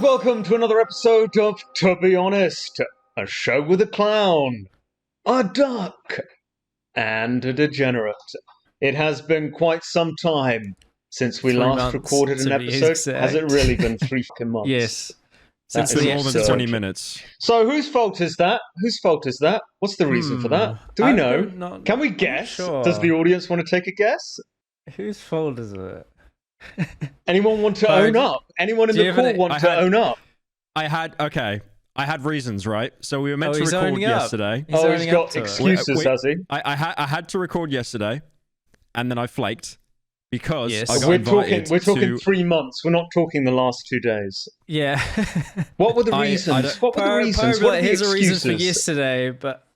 welcome to another episode of To Be Honest, a show with a clown, a duck, and a degenerate. It has been quite some time since we last recorded an episode. Has it really been 3 fucking months? Yes. Since more than 20 minutes. So whose fault is that? Whose fault is that? What's the reason for that? Do we know? Can we guess? Sure. Does the audience want to take a guess? Whose fault is it? Anyone want to own up? Anyone in the call want to own up? I had reasons, right? So we were meant to record yesterday. He's got excuses, has he? I had to record yesterday, and then I flaked because I got we're invited talking 3 months. We're not talking the last 2 days. Yeah. What were the reasons? What were the reasons? What were the Here's a reason excuses? for yesterday, but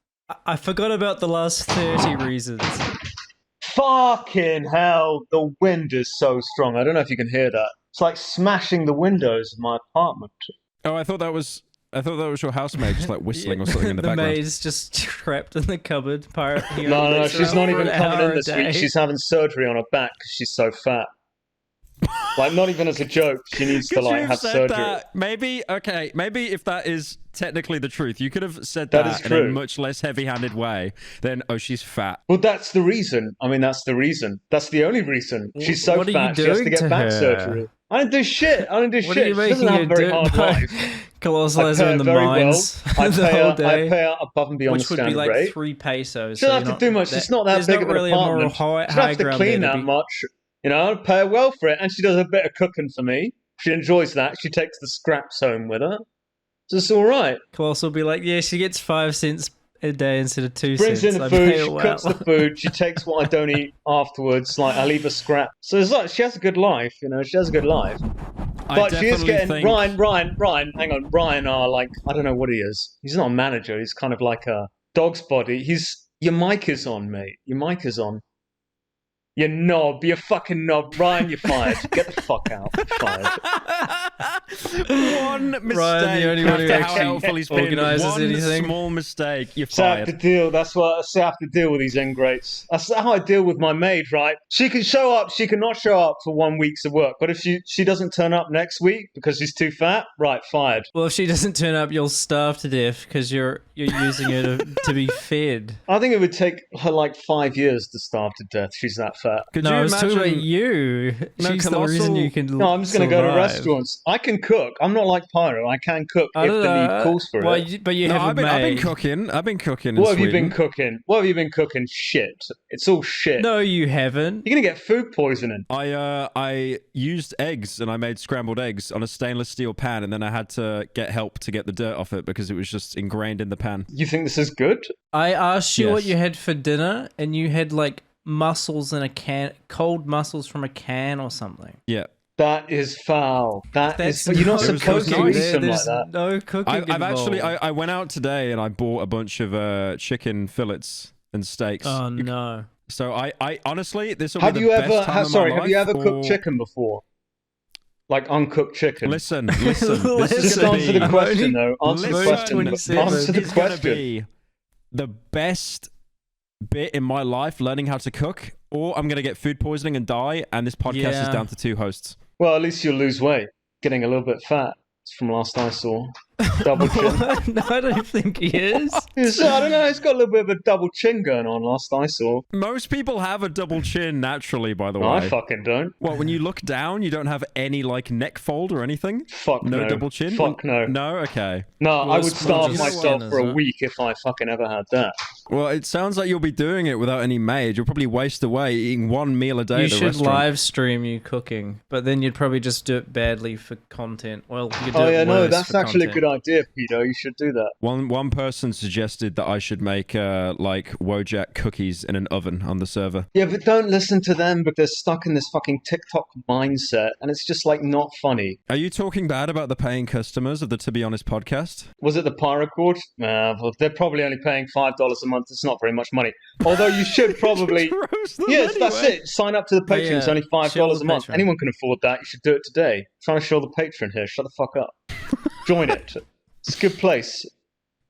I forgot about the last 30 reasons. Fucking hell, the wind is so strong. I don't know if you can hear that. It's like smashing the windows of my apartment. Oh, I thought that was your housemate just like whistling or something in the background. The maid's just trapped in the cupboard. No, she's not even coming in this week. She's having surgery on her back because she's so fat. Like, not even as a joke, she needs to like have surgery. That? Maybe if that is technically the truth, you could have said that in a much less heavy-handed way than, oh, she's fat. Well, that's the reason. I mean, that's the reason. That's the only reason. She's so fat, she has to get back surgery. I don't do shit. What are you making she doesn't have a very hard life. Colossal Is in the mines I day. pay her above and beyond which the standard would be like rate. 3 pesos. She doesn't have to do much. It's not that big of an apartment. She doesn't have to clean that much. You know, I pay her well for it, and she does a bit of cooking for me. She enjoys that. She takes the scraps home with her. So it's all right. Colossal will be like, yeah, she gets 5 cents a day instead of 2 Brings cents. in the food, she cooks the food, she takes what I don't eat afterwards. Like, I leave a scrap. So it's like, she has a good life, you know, she has a good life. But she is getting, Ryan, hang on, Ryan, I don't know what he is. He's not a manager, he's kind of like a dog's body. Your mic is on, mate. Your mic is on. You knob, you fucking knob. Ryan, you're fired. Get the fuck out. You're fired. One mistake. Ryan, the only one who actually organises anything. Small mistake, you're So I fired. have to deal. That's what I have to deal with these ingrates. That's how I deal with my maid, right? She can show up. She can not show up for 1 week's of work. But if she doesn't turn up next week because she's too fat, right, fired. Well, if she doesn't turn up, you'll starve to death because you're using her to be fed. I think it would take her like 5 years to starve to death. She's that fat. No, I was talking about you. She's the reason you can. No, I'm just going to go to restaurants. I can cook. I'm not like Pyro. I can cook if the need calls for it. But you haven't I've been cooking. I've been cooking. What have you been cooking? What have you been cooking? Shit. It's all shit. No, you haven't. You're going to get food poisoning. I used eggs and I made scrambled eggs on a stainless steel pan, and then I had to get help to get the dirt off it because it was just ingrained in the pan. You think this is good? I asked you what you had for dinner, and you had like mussels in a can, cold mussels from a can or something. Yeah. That is foul. You're not supposed to eat something like that. No cooking involved. I went out today and I bought a bunch of chicken fillets and steaks. Oh no. So I honestly, this will have be the you best ever time of sorry, my have life you ever for... cooked chicken before? Like uncooked chicken. Listen. Just answer the question though. Answer the question. Answer the question. Be the best bit in my life learning how to cook, or I'm gonna get food poisoning and die, and this podcast is down to 2 hosts. Well, at least you'll lose weight. Getting a little bit fat. It's from last I saw. Double chin. No, I don't think he is. I don't know. He's got a little bit of a double chin going on last I saw. Most people have a double chin naturally, by the way. I fucking don't. What, when you look down, you don't have any like neck fold or anything? Fuck no. No double chin? Fuck no. No? Okay. No, I would starve myself for a week if I fucking ever had that. Well, it sounds like you'll be doing it without any maid. You'll probably waste away eating 1 meal a day at the restaurant. You should live stream you cooking, but then you'd probably just do it badly for content. Well, you do that's actually a good idea, Peter. You should do that. One person suggested that I should make like Wojak cookies in an oven on the server. Yeah, but don't listen to them because they're stuck in this fucking TikTok mindset, and it's just like not funny. Are you talking bad about the paying customers of the To Be Honest podcast? Was it the Pyrocord? Well, they're probably only paying $5 a month. It's not very much money. Although you should probably... Yes, that's it. Sign up to the Patreon. It's only $5 a month. Patreon. Anyone can afford that. You should do it today. Trying to show the Patreon here. Shut the fuck up. Join it. It's a good place.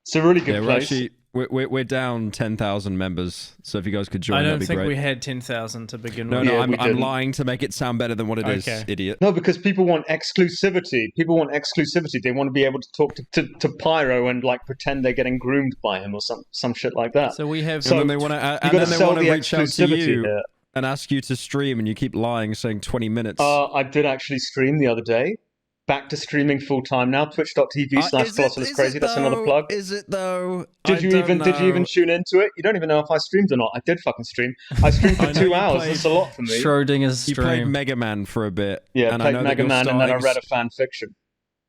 It's a really good place. we're down 10,000 members. So if you guys could join, I don't that'd be think great. we had 10,000 to begin No, with. no, Yeah, I'm lying to make it sound better than what it is, idiot. No, because people want exclusivity. People want exclusivity. They want to be able to talk to Pyro and like pretend they're getting groomed by him or some shit like that. So we have. And then they want to reach out to you and ask you to stream, and you keep lying, saying 20 minutes. I did actually stream the other day. Back to streaming full time now. Twitch.tv/Colossal Is Crazy. That's another plug. Is it though? Did you even tune into it? You don't even know if I streamed or not. I did fucking stream. I streamed for 2 hours. That's a lot for me. Schrodinger's stream. You played Mega Man for a bit. Yeah, I played Mega Man, and then I read a fan fiction.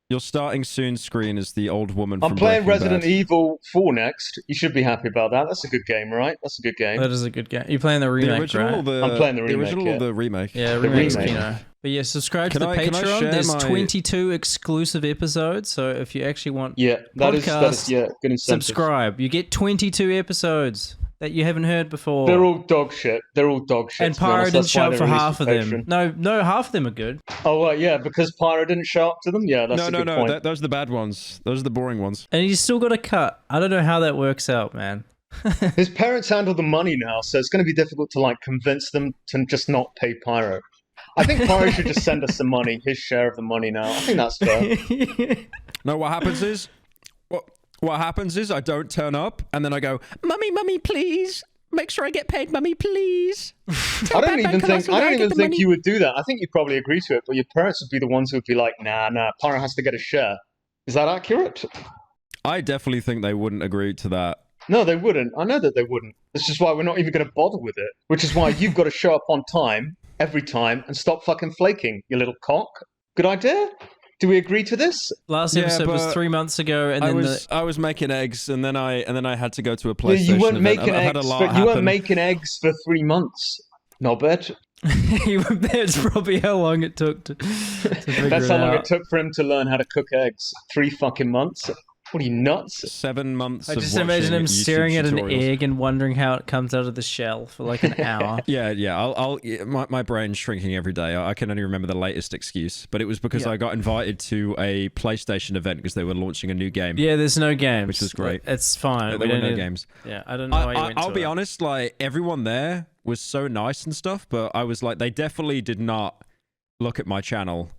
Your starting soon screen is the old woman from I'm playing Breaking Resident Bad. Evil 4 next. You should be happy about that. That's a good game, right? That's a good game. That is a good game. You're playing the remake, original right? I'm playing the remake. The original or the remake? Yeah, The remake's remake. Kino. But yeah, subscribe to the Patreon. There's 22 exclusive episodes. So if you actually want that is good incentive. Subscribe. You get 22 episodes that you haven't heard before. They're all dog shit. And Pyro didn't show up for half of them. No, half of them are good. Oh, yeah, because Pyro didn't show up to them? Yeah, that's a good point. Those are the bad ones. Those are the boring ones. And you still got to cut. I don't know how that works out, man. His parents handle the money now, so it's going to be difficult to like convince them to just not pay Pyro. I think Pyro should just send us some money, his share of the money now. I think that's fair. No, what happens is I don't turn up, and then I go, Mummy, please. Make sure I get paid, Mummy, please. I don't even think you would do that. I think you'd probably agree to it, but your parents would be the ones who would be like, nah, Pyro has to get a share. Is that accurate? I definitely think they wouldn't agree to that. No, they wouldn't. I know that they wouldn't. That's just why we're not even going to bother with it. Which is why you've got to show up on time, every time, and stop fucking flaking, you little cock. Good idea? Do we agree to this? Last episode was 3 months ago, and I was making eggs, and then I had to go to a PlayStation you weren't event. making eggs, but you weren't making eggs for 3 months. Not bad. That's probably how long it took to figure That's how long out. it took for him to learn how to cook eggs. 3 fucking months. What are you, nuts? 7 months. I of just imagine him watching staring YouTube at an tutorials. egg and wondering how it comes out of the shell for like an hour. Yeah. My brain's shrinking every day. I can only remember the latest excuse, but it was because I got invited to a PlayStation event because they were launching a new game. Yeah, there's no games, which was great. It's fine. There were no games. Yeah, I don't know why you went to I'll be honest. Like everyone there was so nice and stuff, but I was like, they definitely did not look at my channel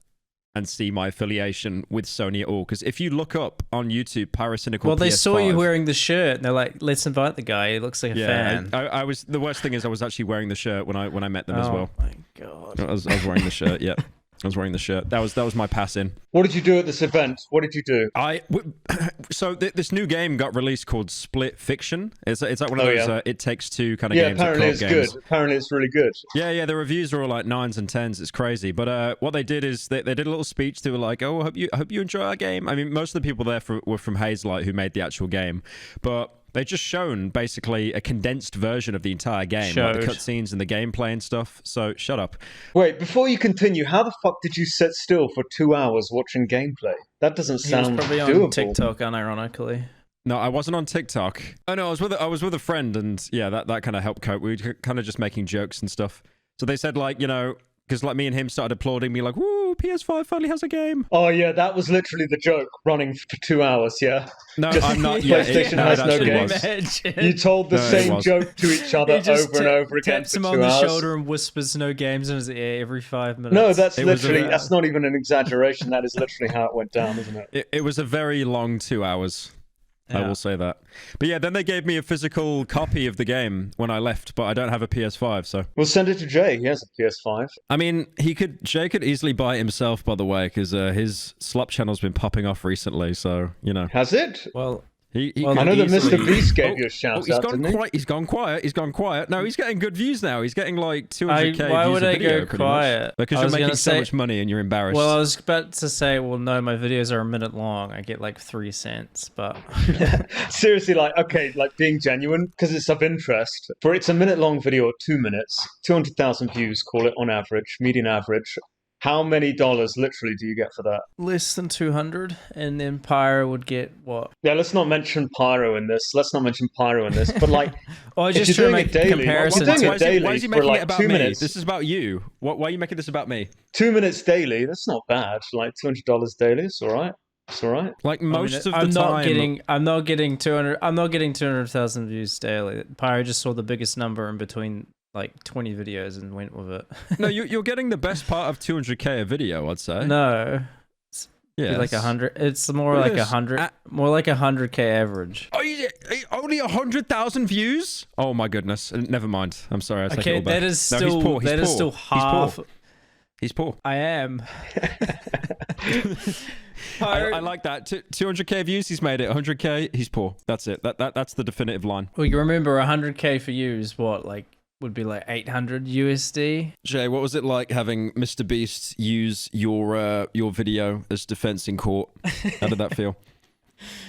and see my affiliation with Sony at all. Because if you look up on YouTube, Pyrocynical well, they PS5, saw you wearing the shirt, and they're like, "Let's invite the guy. He looks like a fan." I was. The worst thing is, I was actually wearing the shirt when I met them as well. Oh my god! I was wearing the shirt. Yeah, I was wearing the shirt. That was my pass in. What did you do at this event? What did you do? So this new game got released called Split Fiction. It's like one of those It Takes Two kind of games. Yeah, apparently it's good. Apparently it's really good. Yeah. The reviews are all like 9s and 10s. It's crazy. But what they did is they did a little speech. They were like, "Oh, I hope you enjoy our game." I mean, most of the people there were from Hazelight, who made the actual game, but they just shown basically a condensed version of the entire game, like the cutscenes and the gameplay and stuff. So shut up. Wait, before you continue, how the fuck did you sit still for 2 hours watching gameplay? That doesn't sound He was probably doable. on TikTok, unironically. No, I wasn't on TikTok. Oh no, I was with a friend, and yeah, that kind of helped cope. We were kind of just making jokes and stuff. So they said like, because like me and him started applauding me like, "Woo, PS5 finally has a game." Oh yeah, that was literally the joke, running for 2 hours, yeah? No, Just I'm not. PlayStation has no games. You told the same joke to each other over and over again taps for him 2 on the hours. shoulder and whispers no games in his ear every 5 minutes. No, that's not even an exaggeration. That is literally how it went down, isn't it? It was a very long 2 hours. Yeah. I will say that. But yeah, then they gave me a physical copy of the game when I left, but I don't have a PS5, so... We'll send it to Jay. He has a PS5. I mean, Jay could easily buy it himself, by the way, because his Slop channel's been popping off recently, so, Has it? Well... I know that MrBeast gave you a shout out, didn't he? He's gone quiet. No, he's getting good views now. He's getting like 200k why views would a I video, go quiet? Because you're making so much money and you're embarrassed. Well, I was about to say, well, no, my videos are a minute long. I get like 3 cents, but... Seriously, being genuine, because it's of interest. For it's a minute-long video or 2 minutes, 200,000 views, call it on average, median average. How many dollars literally do you get for that? Less than 200, and then Pyro would get what? Yeah, let's not mention Pyro in this. But like, I if just you're trying doing to make a comparison. Why is he making it about 2 me? minutes? This is about you. Why are you making this about me? 2 minutes daily. That's not bad. Like $200 daily. It's all right. It's all right. Like most of the time, I'm not getting 200,000 views daily. Pyro just saw the biggest number in between like 20 videos and went with it. No, you're getting the best part of 200k a video, I'd say. No. Yeah, like 100. It's more like 100. More like 100k average. Oh, only 100,000 views? Oh my goodness. Never mind. I'm sorry. I take it all back. That is still he's poor. That is still half. He's poor. I am. I like that. 200k views, he's made it. 100k, he's poor. That's it. That's the definitive line. Well, you remember 100k for you is what, like, would be like 800 USD. Jay, what was it like having MrBeast use your video as defense in court? How did that feel?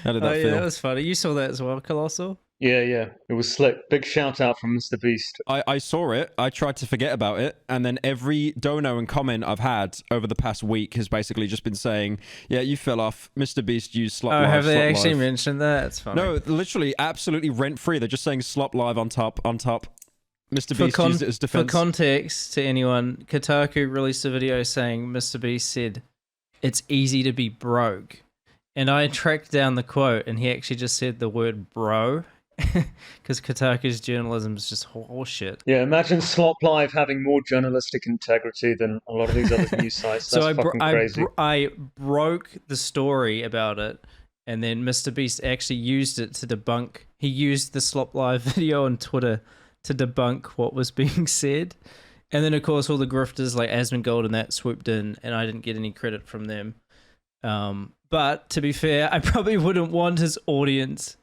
How did that feel? Yeah, that was funny. You saw that as well, Colossal? Yeah. It was slick. Big shout out from MrBeast. I saw it. I tried to forget about it. And then every dono and comment I've had over the past week has basically just been saying, yeah, you fell off. MrBeast used Slop Live. Oh, have they Slop actually Live. mentioned that? It's funny. No, literally, absolutely rent-free. They're just saying Slop Live on top. MrBeast used it as defense. For context to anyone, Kotaku released a video saying MrBeast said, "It's easy to be broke." And I tracked down the quote, and he actually just said the word bro. Because Kotaku's journalism is just horseshit. Yeah, imagine Slop Live having more journalistic integrity than a lot of these other news sites. That's fucking crazy. I broke the story about it, and then MrBeast actually used it to debunk. He used the Slop Live video on Twitter to debunk what was being said. And then, of course, all the grifters like Asmongold and that swooped in, and I didn't get any credit from them. But to be fair, I probably wouldn't want his audience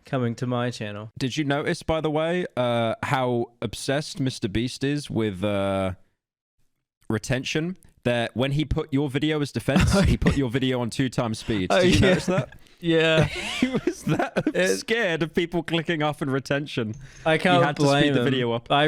coming to my channel. Did you notice, by the way, how obsessed MrBeast is with retention? That when he put your video as defense, he put your video on 2x speed. Did you notice that? Yeah. He was that scared of people clicking off in retention. I can't he had blame to speed him. the video up. I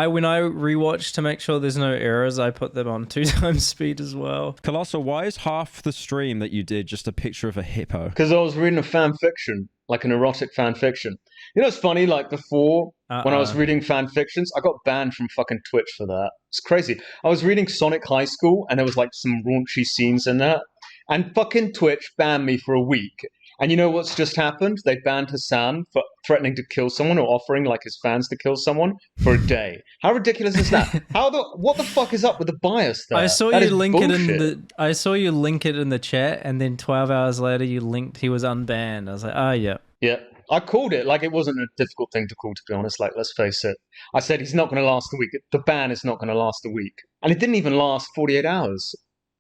when I rewatch to make sure there's no errors, I put them on 2x speed as well. Colossal, why is half the stream that you did just a picture of a hippo? Because I was reading a fan fiction, like an erotic fan fiction. You know, it's funny, like before, when I was reading fan fictions, I got banned from fucking Twitch for that. It's crazy. I was reading Sonic High School, and there was like some raunchy scenes in that. And fucking Twitch banned me for a week. And you know what's just happened? They banned Hasan for threatening to kill someone or offering like his fans to kill someone for a day. How ridiculous is that? What the fuck is up with the bias there? I saw you link it in the chat, and then 12 hours later you linked he was unbanned. I was like, oh yeah. Yeah. I called it like it wasn't a difficult thing to call, to be honest. Like, let's face it. I said he's not going to last a week. The ban is not going to last a week. And it didn't even last 48 hours.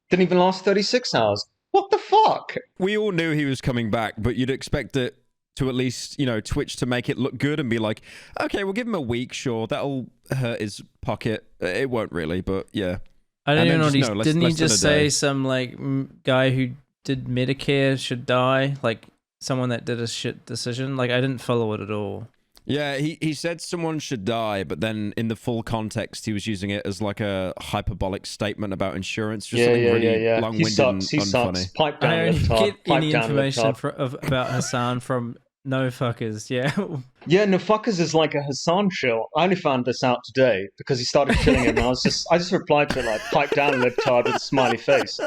Didn't even last 36 hours. What the fuck? We all knew he was coming back, but you'd expect it to at least, Twitch to make it look good and be like, okay, we'll give him a week, sure. That'll hurt his pocket. It won't really, but yeah. I don't even know. Didn't he just say some like guy who did Medicare should die? Like someone that did a shit decision? Like I didn't follow it at all. Yeah, he said someone should die, but then in the full context, he was using it as like a hyperbolic statement about insurance. Just something really long-winded and unfunny. Pipe down, I don't get any information about Hasan from No Fuckers. Yeah. Yeah, No Fuckers is like a Hasan chill. I only found this out today because he started killing him. And I just replied to it like, pipe down, libtard, with a smiley face.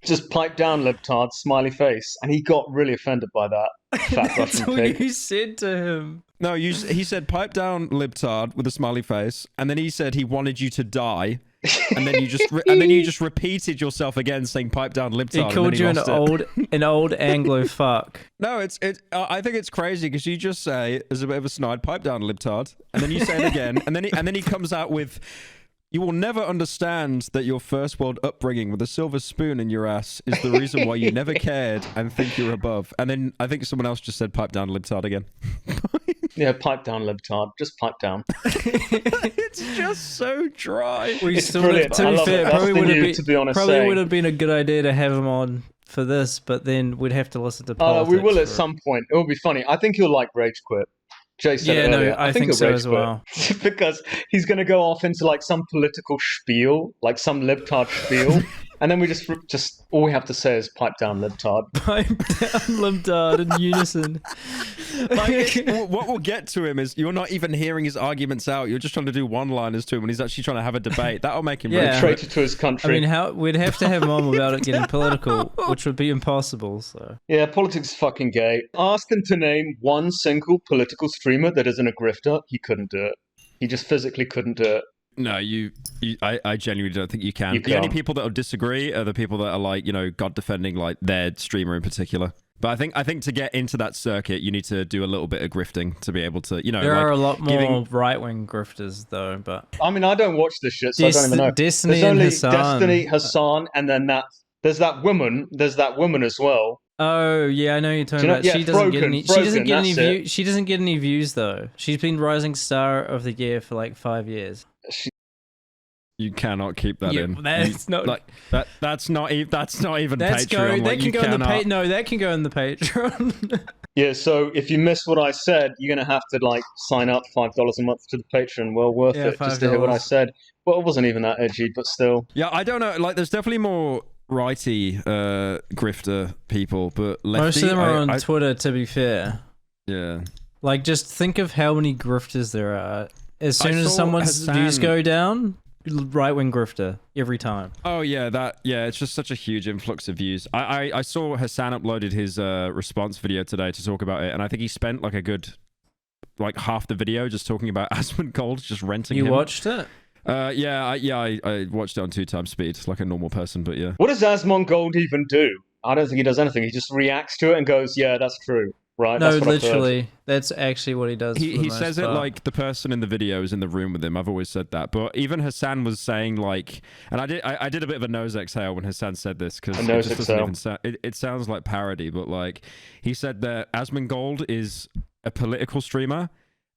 Just pipe down, libtard, smiley face. And he got really offended by that. Fat That's Russian what pig. you said to him. No, he said pipe down, libtard, with a smiley face, and then he said he wanted you to die, and then you just repeated yourself again, saying pipe down, libtard. He called you an old Anglo fuck. No, I think it's crazy because you just say as a bit of a snide, pipe down, libtard, and then you say it again, and then he comes out with, you will never understand that your first world upbringing with a silver spoon in your ass is the reason why you never cared and think you're above. And then I think someone else just said pipe down, libtard again. Yeah, pipe down, libtard. Just pipe down. It's just so dry. It's brilliant. To be fair, probably would have been a good idea to have him on for this, but then we'd have to listen to politics. We will at some point. It will be funny. I think you'll like Rage Quit. Jay said it earlier. I think so as well. Because he's going to go off into like some political spiel, like some libtard spiel, and then we just all we have to say is pipe down, libtard. Pipe down, libtard in unison. What will get to him is you're not even hearing his arguments out. You're just trying to do one-liners to him when he's actually trying to have a debate. That'll make him a traitor to his country. I mean, we'd have to have him on without it getting political, which would be impossible. So yeah, politics is fucking gay. Ask him to name one single political streamer that isn't a grifter. He couldn't do it. He just physically couldn't do it. No, I genuinely don't think you can. The only people that will disagree are the people that are like, God defending like their streamer in particular. But I think to get into that circuit, you need to do a little bit of grifting to be able to, There are a lot more right-wing grifters though, but I mean, I don't watch this shit, so I don't even know. Destiny There's only Hasan. Destiny, Hasan, and then there's that woman as well. Oh yeah, I know you're talking about. She doesn't get any. She doesn't get any views though. She's been Rising Star of the Year for like 5 years. You cannot keep that in. That's not like that. That's not even Patreon. That can go in the No, that can go in the Patreon. Yeah. So if you missed what I said, you're gonna have to like sign up $5 a month to the Patreon. Well worth it just to hear what I said. Well, it wasn't even that edgy, but still. Yeah, I don't know. Like, there's definitely more righty grifter people, but lefty, most of them are on Twitter. To be fair. Yeah. Like, just think of how many grifters there are. As soon as someone's views go down, right-wing grifter every time. Oh yeah, it's just such a huge influx of views. I saw Hasan uploaded his response video today to talk about it, and I think he spent like a good half the video just talking about Asmongold, just renting him. You watched it? I watched it on 2x speed like a normal person, but yeah. What does Asmongold even do? I don't think he does anything. He just reacts to it and goes, yeah, that's true. Right? No, literally. That's actually what he does. He says it like the person in the video is in the room with him. I've always said that. But even Hasan was saying like, and I did a bit of a nose exhale when Hasan said this because it sounds like parody, but like he said that Asmongold is a political streamer.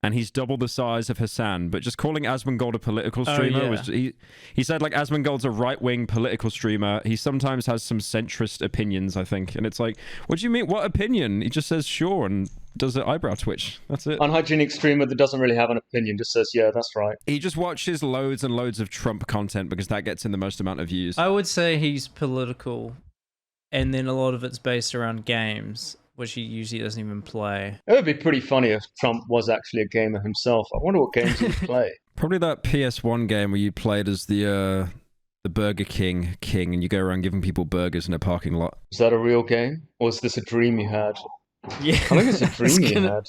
And he's double the size of Hasan, but just calling Asmongold a political streamer was he said like Asmongold's a right-wing political streamer. He sometimes has some centrist opinions, I think. And it's like, what do you mean? What opinion? He just says sure and does an eyebrow twitch. That's it. Unhygienic streamer that doesn't really have an opinion just says, yeah, that's right. He just watches loads and loads of Trump content because that gets in the most amount of views. I would say he's political, and then a lot of it's based around games, which he usually doesn't even play. It would be pretty funny if Trump was actually a gamer himself. I wonder what games he would play. Probably that PS1 game where you played as the Burger King and you go around giving people burgers in a parking lot. Is that a real game? Or is this a dream you had? Yeah. I think it's a dream you had.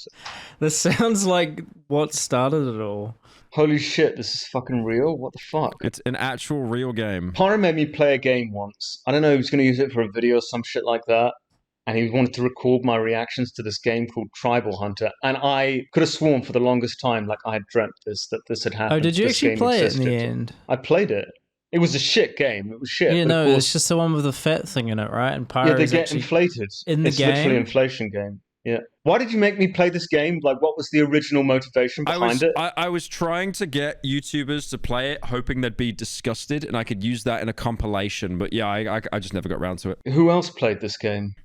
This sounds like what started it all. Holy shit, this is fucking real? What the fuck? It's an actual real game. Pyro made me play a game once. I don't know, he was going to use it for a video or some shit like that. And he wanted to record my reactions to this game called Tribal Hunter. And I could have sworn for the longest time, like I had dreamt that this had happened. Oh, did you actually play it in the end? I played it. It was a shit game. It was shit. Yeah, no, it's just the one with the fat thing in it, right? And Pyro they get inflated. In the game? It's literally an inflation game. Yeah. Why did you make me play this game? Like, what was the original motivation behind it? I was trying to get YouTubers to play it, hoping they'd be disgusted, and I could use that in a compilation. But yeah, I just never got around to it. Who else played this game?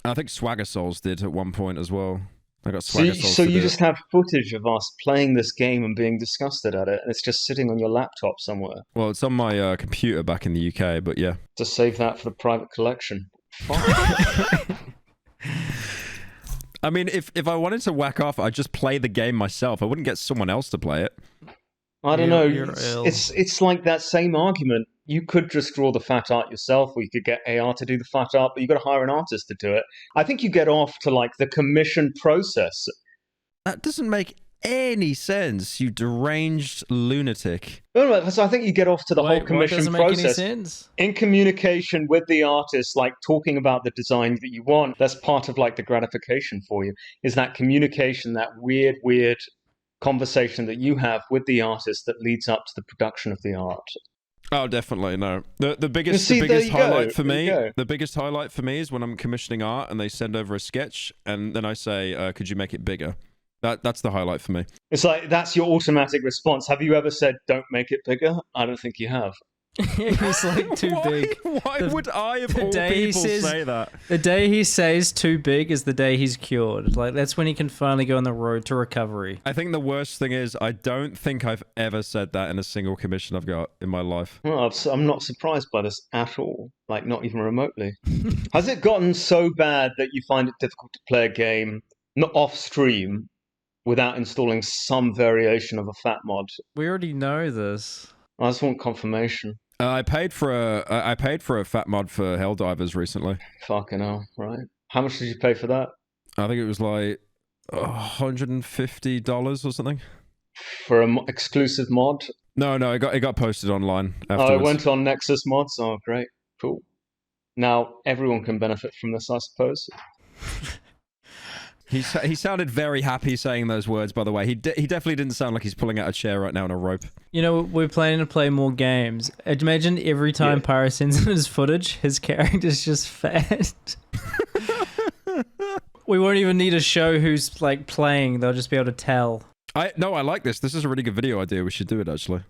I think Swagger Souls did at one point as well. I got Swagger Souls. So you just have footage of us playing this game and being disgusted at it, and it's just sitting on your laptop somewhere. Well, it's on my computer back in the UK, but yeah. To save that for the private collection. Fuck. I mean, if I wanted to whack off, I'd just play the game myself. I wouldn't get someone else to play it. I don't know. It's like that same argument. You could just draw the fat art yourself, or you could get AR to do the fat art, but you've got to hire an artist to do it. I think you get off to like the commission process. That doesn't make any sense, you deranged lunatic. No, so I think you get off to the whole commission process. Make any sense? In communication with the artist, like talking about the design that you want. That's part of like the gratification for you, is that communication, that weird conversation that you have with the artist that leads up to the production of the art. Oh, definitely no. The biggest highlight for me. The biggest highlight for me is when I'm commissioning art and they send over a sketch and then I say, "Could you make it bigger?" That's the highlight for me. It's like that's your automatic response. Have you ever said, "Don't make it bigger"? I don't think you have. He's like too big. Why would I of all people say that? The day he says too big is the day he's cured. Like that's when he can finally go on the road to recovery. I think the worst thing is I don't think I've ever said that in a single commission I've got in my life. Well, I'm not surprised by this at all. Like not even remotely. Has it gotten so bad that you find it difficult to play a game not off stream without installing some variation of a fat mod. We already know this. I just want confirmation. I paid for a fat mod for Helldivers recently. Fucking hell, right? How much did you pay for that? I think it was like $150 or something. For an exclusive mod? No, it got posted online afterwards. Oh, it went on Nexus mods? Oh, great. Cool. Now, everyone can benefit from this, I suppose. He sounded very happy saying those words, by the way. He definitely didn't sound like he's pulling out a chair right now on a rope. You know, we're planning to play more games. Imagine every time Pyro sends in his footage, his character's just fat. We won't even need to show who's like playing. They'll just be able to tell. I like this. This is a really good video idea. We should do it, actually.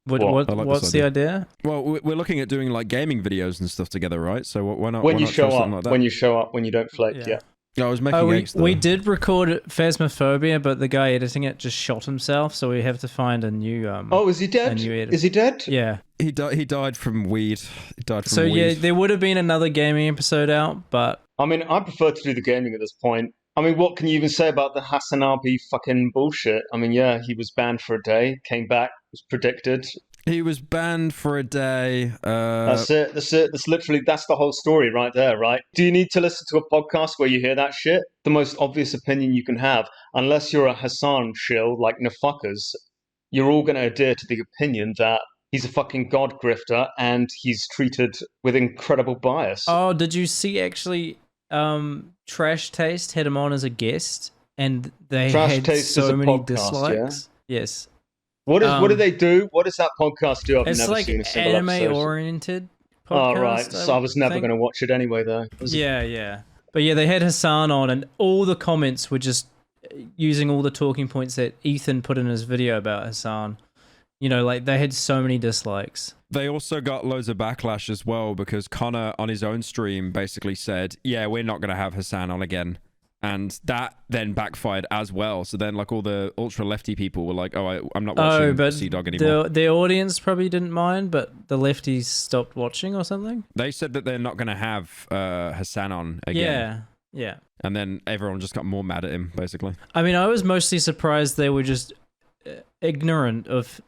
What's the idea? Well, we're looking at doing like gaming videos and stuff together, right? So why not? When you show up, when you don't flake, yeah. I was making we did record Phasmophobia, but the guy editing it just shot himself, so we have to find a new is he dead? Is he dead? Yeah. He died from weed. Yeah, there would have been another gaming episode out, but I mean, I prefer to do the gaming at this point. I mean, what can you even say about the Hasan fucking bullshit? I mean, yeah, he was banned for a day, came back, was predicted. He was banned for a day. That's it. That's the whole story right there, right? Do you need to listen to a podcast where you hear that shit? The most obvious opinion you can have, unless you're a Hasan shill like Nafuckers, you're all going to adhere to the opinion that he's a fucking god grifter and he's treated with incredible bias. Oh, did you see actually Trash Taste had him on as a guest and they had so many dislikes? Yeah? Yes. What do they do? What does that podcast do? I've never seen a single episode. It's like anime-oriented podcast. Oh, right. So I was never going to watch it anyway, though. Yeah. But yeah, they had Hasan on, and all the comments were just using all the talking points that Ethan put in his video about Hasan. You know, like, they had so many dislikes. They also got loads of backlash as well, because Connor, on his own stream, basically said, yeah, we're not going to have Hasan on again. And that then backfired as well. So then, like, all the ultra lefty people were like, "Oh, I'm not watching Sea Dog anymore." The audience probably didn't mind, but the lefties stopped watching or something. They said that they're not going to have Hasan on again. Yeah. And then everyone just got more mad at him, basically. I mean, I was mostly surprised they were just ignorant of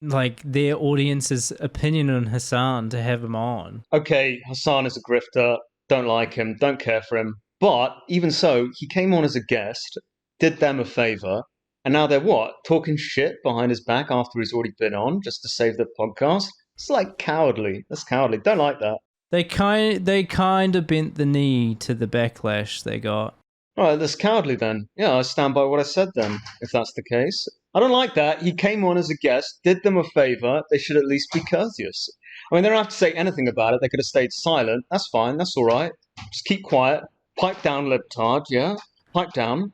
like their audience's opinion on Hasan to have him on. Okay, Hasan is a grifter. Don't like him. Don't care for him. But even so, he came on as a guest, did them a favor, and now they're what? Talking shit behind his back after he's already been on just to save the podcast? It's like cowardly. That's cowardly. Don't like that. They kind of bent the knee to the backlash they got. All right, that's cowardly then. Yeah, I stand by what I said then, if that's the case. I don't like that. He came on as a guest, did them a favor. They should at least be courteous. I mean, they don't have to say anything about it. They could have stayed silent. That's fine. That's all right. Just keep quiet. Pipe down, libtard, yeah? Pipe down.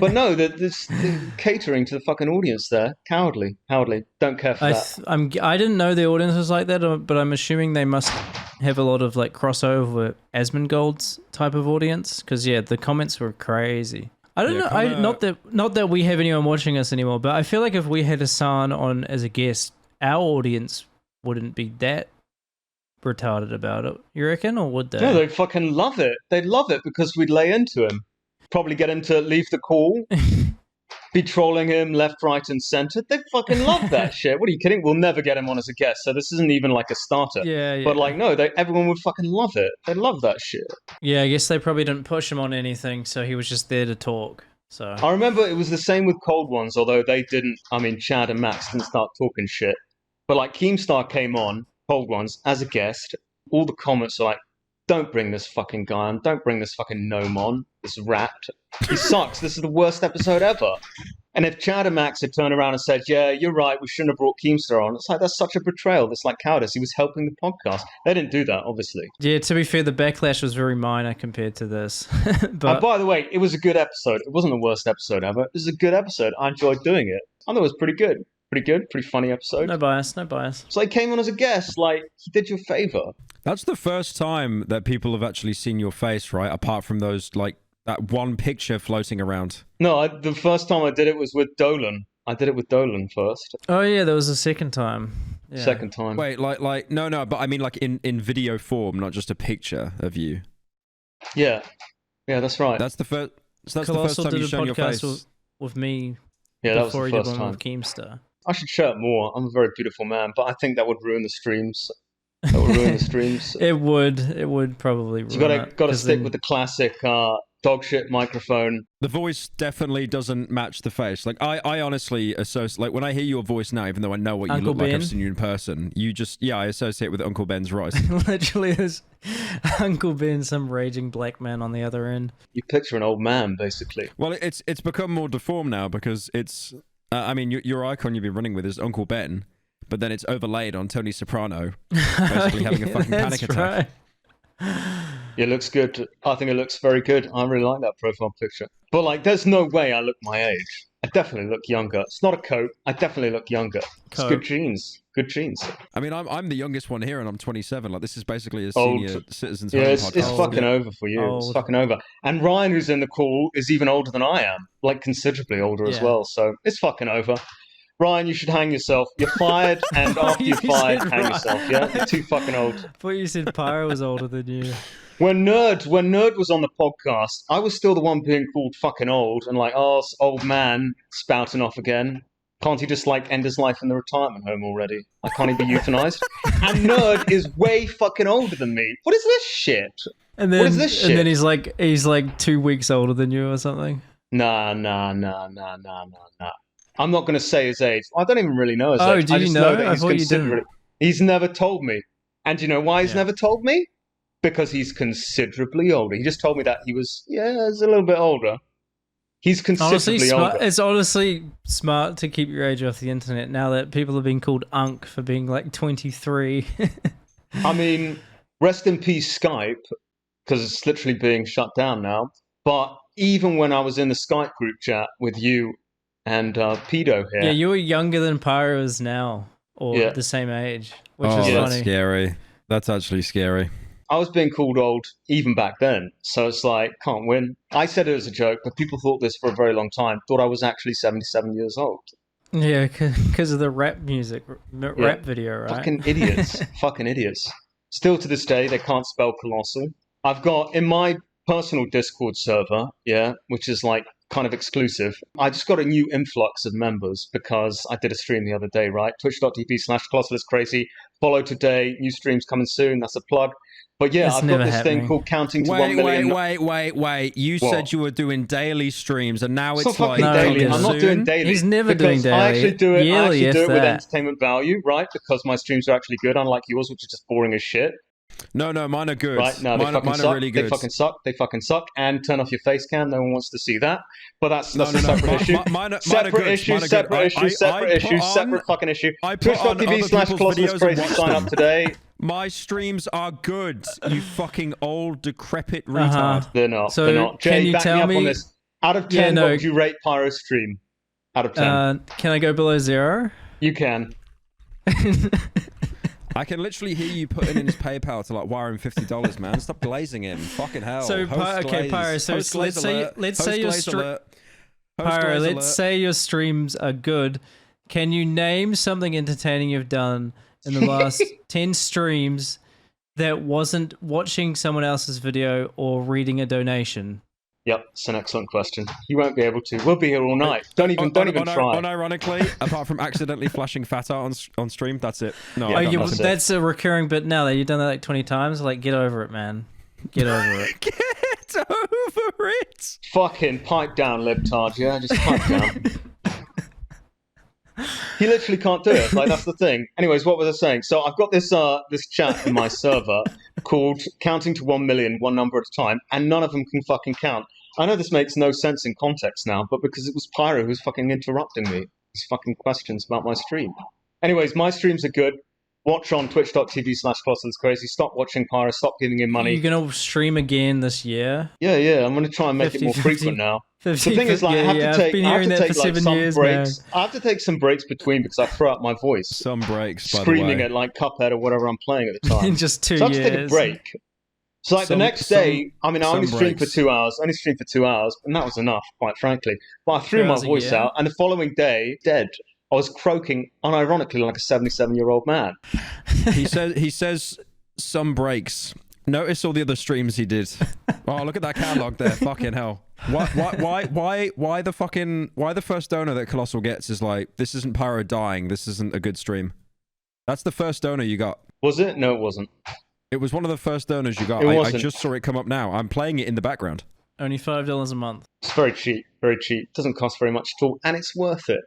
But no, they're catering to the fucking audience there. Cowardly. Don't care for that. I didn't know the audience was like that, but I'm assuming they must have a lot of like crossover with Asmongold's type of audience. Because yeah, the comments were crazy. I don't know. Not that we have anyone watching us anymore, but I feel like if we had Hasan on as a guest, our audience wouldn't be that retarded about it. You reckon, or would they? No, they'd fucking love it. They'd love it because we'd lay into him. Probably get him to leave the call. Be trolling him left, right, and center. They fucking love that shit. What are you kidding? We'll never get him on as a guest, so this isn't even like a starter. Yeah. But like, no, everyone would fucking love it. They love that shit. Yeah, I guess they probably didn't push him on anything, so he was just there to talk. So I remember it was the same with Cold Ones, although they didn't. I mean, Chad and Max didn't start talking shit. But like, Keemstar came on Cold Ones as a guest. All the comments are like, don't bring this fucking guy on. Don't bring this fucking gnome on. This rat. He sucks. This is the worst episode ever. And if Chad and Max had turned around and said, yeah, you're right, we shouldn't have brought Keemstar on, it's like, that's such a betrayal. That's like cowardice. He was helping the podcast. They didn't do that, obviously. Yeah, to be fair, the backlash was very minor compared to this. But by the way, it was a good episode. It wasn't the worst episode ever. It was a good episode. I enjoyed doing it. I thought it was pretty good. Pretty funny episode. No bias. So he came on as a guest, like, he did you a favor. That's the first time that people have actually seen your face, right? Apart from those, like, that one picture floating around. No, the first time I did it was with Dolan. I did it with Dolan first. Oh, yeah, there was a second time. Yeah. Second time. Wait, like, no, but I mean, like, in video form, not just a picture of you. Yeah, that's right. That's the first... So that's Colossal the first time did you've a shown your podcast face. with me Yeah, that was before the he did first one time. with Keemstar. I should share it more. I'm a very beautiful man, but I think that would ruin the streams. That would ruin the streams. It would probably ruin You gotta stick with the classic dog shit microphone. The voice definitely doesn't match the face. Like I honestly associate, like when I hear your voice now, even though I know what you Uncle look like, Ben? I've seen you in person. You just, I associate with Uncle Ben's voice. Literally, there's Uncle Ben, some raging black man on the other end. You picture an old man, basically. Well, it's become more deformed now because it's. I mean, your icon you've been running with is Uncle Ben, but then it's overlaid on Tony Soprano, basically having a fucking panic attack. Right. It looks good. I think it looks very good. I really like that profile picture. But like, there's no way I look my age. I definitely look younger. It's not a coat. I definitely look younger. It's good genes. Good genes. I mean, I'm the youngest one here, and I'm 27. Like, this is basically a Old. senior citizens. Yeah, home it's podcast. fucking over for you. It's fucking over. And Ryan, who's in the call, is even older than I am. Like, considerably older as well. So it's fucking over. Ryan, you should hang yourself. You're fired, and after you're fired, hang yourself. Yeah, you're too fucking old. I thought you said Pyro was older than you. When Nerd was on the podcast, I was still the one being called fucking old and like, oh, old man spouting off again. Can't he just like end his life in the retirement home already? Like, can't he be euthanized? And Nerd is way fucking older than me. What is this shit? And then, what is this shit? And then he's like 2 weeks older than you or something. Nah. I'm not going to say his age. I don't even really know his age. Oh, do I you just know? that I he's thought you didn't. He's never told me. And do you know why he's never told me? Because he's considerably older. He just told me that he was, he's a little bit older. He's considerably older. It's honestly smart to keep your age off the internet now that people are being called Unk for being like 23. I mean, rest in peace Skype, because it's literally being shut down now. But even when I was in the Skype group chat with you and Pedo here. Yeah, you were younger than Pyro is now, or the same age, which is funny. That's scary. That's actually scary. I was being called old even back then, so it's like, can't win. I said it as a joke, but people thought this for a very long time, thought I was actually 77 years old. Yeah, because of the rap music, rap video, right? Fucking idiots. Fucking idiots. Still to this day, they can't spell Colossal. I've got, in my personal Discord server, which is like kind of exclusive, I just got a new influx of members because I did a stream the other day, right? Twitch.tv/Colossal Is Crazy. Follow today. New streams coming soon. That's a plug. But yeah, I've got this thing called Counting to 1 Million. Wait. You said you were doing daily streams, and now it's like daily. I'm not doing daily. He's never doing daily. I actually do it. Yearly, I actually do it with entertainment value, right? Because my streams are actually good, unlike yours, which is just boring as shit. No, mine are good. Right? No, mine are really good. They fucking suck. And turn off your face cam. No one wants to see that. But that's a separate issue. Separate issue. Separate fucking issue. Twitch.tv/Colossal Is Crazy. Sign up today. My streams are good, you fucking old, decrepit retard. They're not. They're not. Jay, back me up on this. Out of 10, what would you rate Pyro's stream? Out of 10. Can I go below 0? You can. I can literally hear you putting in his PayPal to like wire him $50, man. Stop glazing him. Fucking hell. So, Pyro, so let's say your streams are good. Can you name something entertaining you've done in the last 10 streams that wasn't watching someone else's video or reading a donation? Yep, it's an excellent question. You won't be able to. We'll be here all night. Don't even try. Unironically, apart from accidentally flashing fat art on stream, that's it. No, that's a recurring bit now. That you've done that like 20 times. Like, get over it, man. Get over it. Get over it. Fucking pipe down, libtard. Yeah, just pipe down. He literally can't do it. Like, that's the thing. Anyways, what was I saying? So I've got this chat in my server called Counting to 1 Million, one number at a time, and none of them can fucking count. I know this makes no sense in context now, but because it was Pyro who's fucking interrupting me. His fucking questions about my stream. Anyways, my streams are good. Watch on twitch.tv/Colossal Is Crazy. Stop watching Pyro. Stop giving him money. You're going to stream again this year? Yeah. I'm going to try and make it more frequent now. The thing is, like, I have to take some breaks. I have to take some breaks between because I throw out my voice. Some breaks, screaming at like Cuphead or whatever I'm playing at the time. In just 2 years. So I have to take a break. So like the next day, I mean, I only streamed for 2 hours. And that was enough, quite frankly. But I threw my voice out, and the following day, dead. I was croaking unironically like a 77-year-old man. He says some breaks. Notice all the other streams he did. Oh, look at that catalog there. Fucking hell. Why the first donor that Colossal gets is like, this isn't Pyro dying, this isn't a good stream. That's the first donor you got. Was it? No, it wasn't. It was one of the first donors you got. I just saw it come up now. I'm playing it in the background. Only $5 a month. It's very cheap, very cheap. Doesn't cost very much at all, and it's worth it.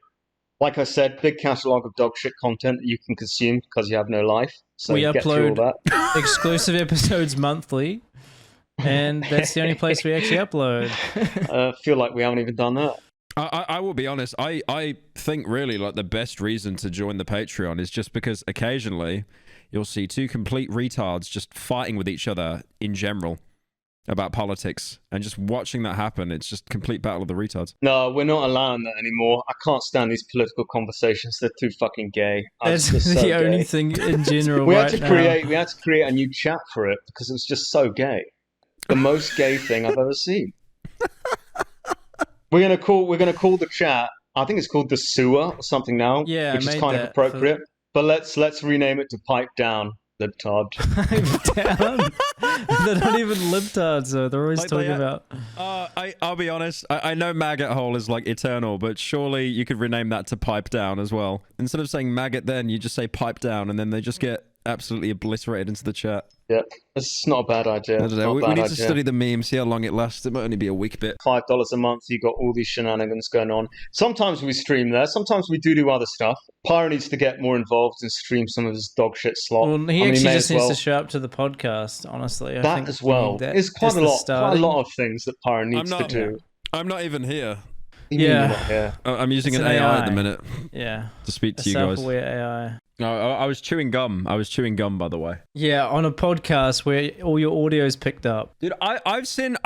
Like I said, big catalogue of dog shit content that you can consume because you have no life. So we get through all upload that. exclusive episodes monthly, and that's the only place we actually upload. I feel like we haven't even done that. I will be honest, I think really like the best reason to join the Patreon is just because occasionally you'll see two complete retards just fighting with each other in general about politics, and just watching that happen, it's just complete battle of the retards. No, we're not allowing that anymore. I can't stand these political conversations. They're too fucking gay. That's the only thing in general we had to create a new chat for it because it was just so gay. The most gay thing I've ever seen. We're gonna call the chat. I think it's called the sewer or something now. Yeah, which is kind of appropriate. But let's rename it to Pipe Down, Libtard. Pipe Down. They're not even libtards though. They're always talking about. I'll be honest. I know Maggot Hole is like eternal, but surely you could rename that to Pipe Down as well. Instead of saying maggot, then you just say Pipe Down, and then they just get absolutely obliterated into the chat. Yeah, it's not a bad idea. I don't know. We need to study the meme, see how long it lasts. It might only be a week bit. $5 a month, you got all these shenanigans going on. Sometimes we stream there. Sometimes we do other stuff. Pyro needs to get more involved and stream some of his dog shit slop. Well, he actually just needs to show up to the podcast, honestly. I think as well. There's quite a lot of things that Pyro needs to do. I'm not even here. Yeah. I'm using an AI at the minute. Yeah. To speak to you guys. Self-aware AI. No, I was chewing gum. I was chewing gum, by the way. Yeah, on a podcast where all your audio is picked up. Dude, I've seen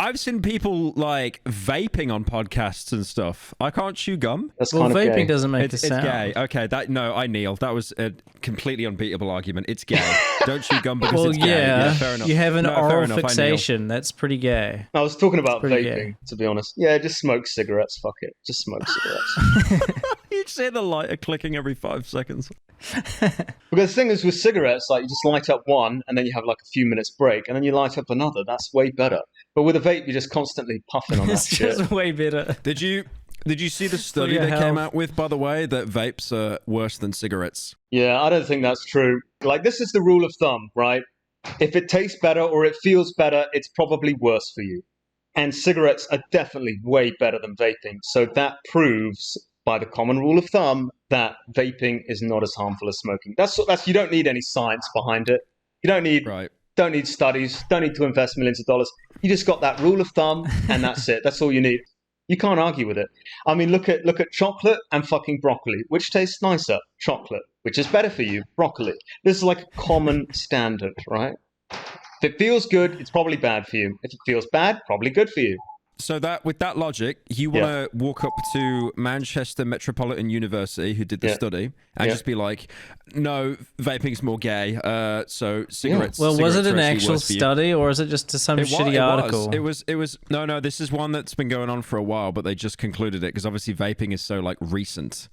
people like vaping on podcasts and stuff. I can't chew gum. That's kind of vaping gay. doesn't make the sound. It's gay. Okay, I kneel. That was a completely unbeatable argument. It's gay. Don't chew gum because it's gay. Yeah, fair enough. You have an oral fixation. That's pretty gay. I was talking about vaping, to be honest. Yeah, just smoke cigarettes. Fuck it. Just smoke cigarettes. You just hear the lighter clicking every 5 seconds. Because the thing is with cigarettes, like you just light up one and then you have like a few minutes break and then you light up another. That's way better. But with a vape, you're just constantly puffing on that shit. It's just way better. Did you see the study they came out with, by the way, that vapes are worse than cigarettes? Yeah, I don't think that's true. Like, this is the rule of thumb, right? If it tastes better or it feels better, it's probably worse for you. And cigarettes are definitely way better than vaping. So that proves, by the common rule of thumb, that vaping is not as harmful as smoking. That's you don't need any science behind it. You don't need studies, don't need to invest millions of dollars. You just got that rule of thumb and that's it. That's all you need. You can't argue with it. I mean, look at chocolate and fucking broccoli. Which tastes nicer? Chocolate. Which is better for you? Broccoli. This is like a common standard, right? If it feels good, it's probably bad for you. If it feels bad, probably good for you. So that with that logic, you want to walk up to Manchester Metropolitan University, who did the study, and just be like, "No, vaping's more gay. So cigarettes." Well, was it an actual study, study, or is it just some shitty article? It was. No. This is one that's been going on for a while, but they just concluded it because obviously vaping is so like recent,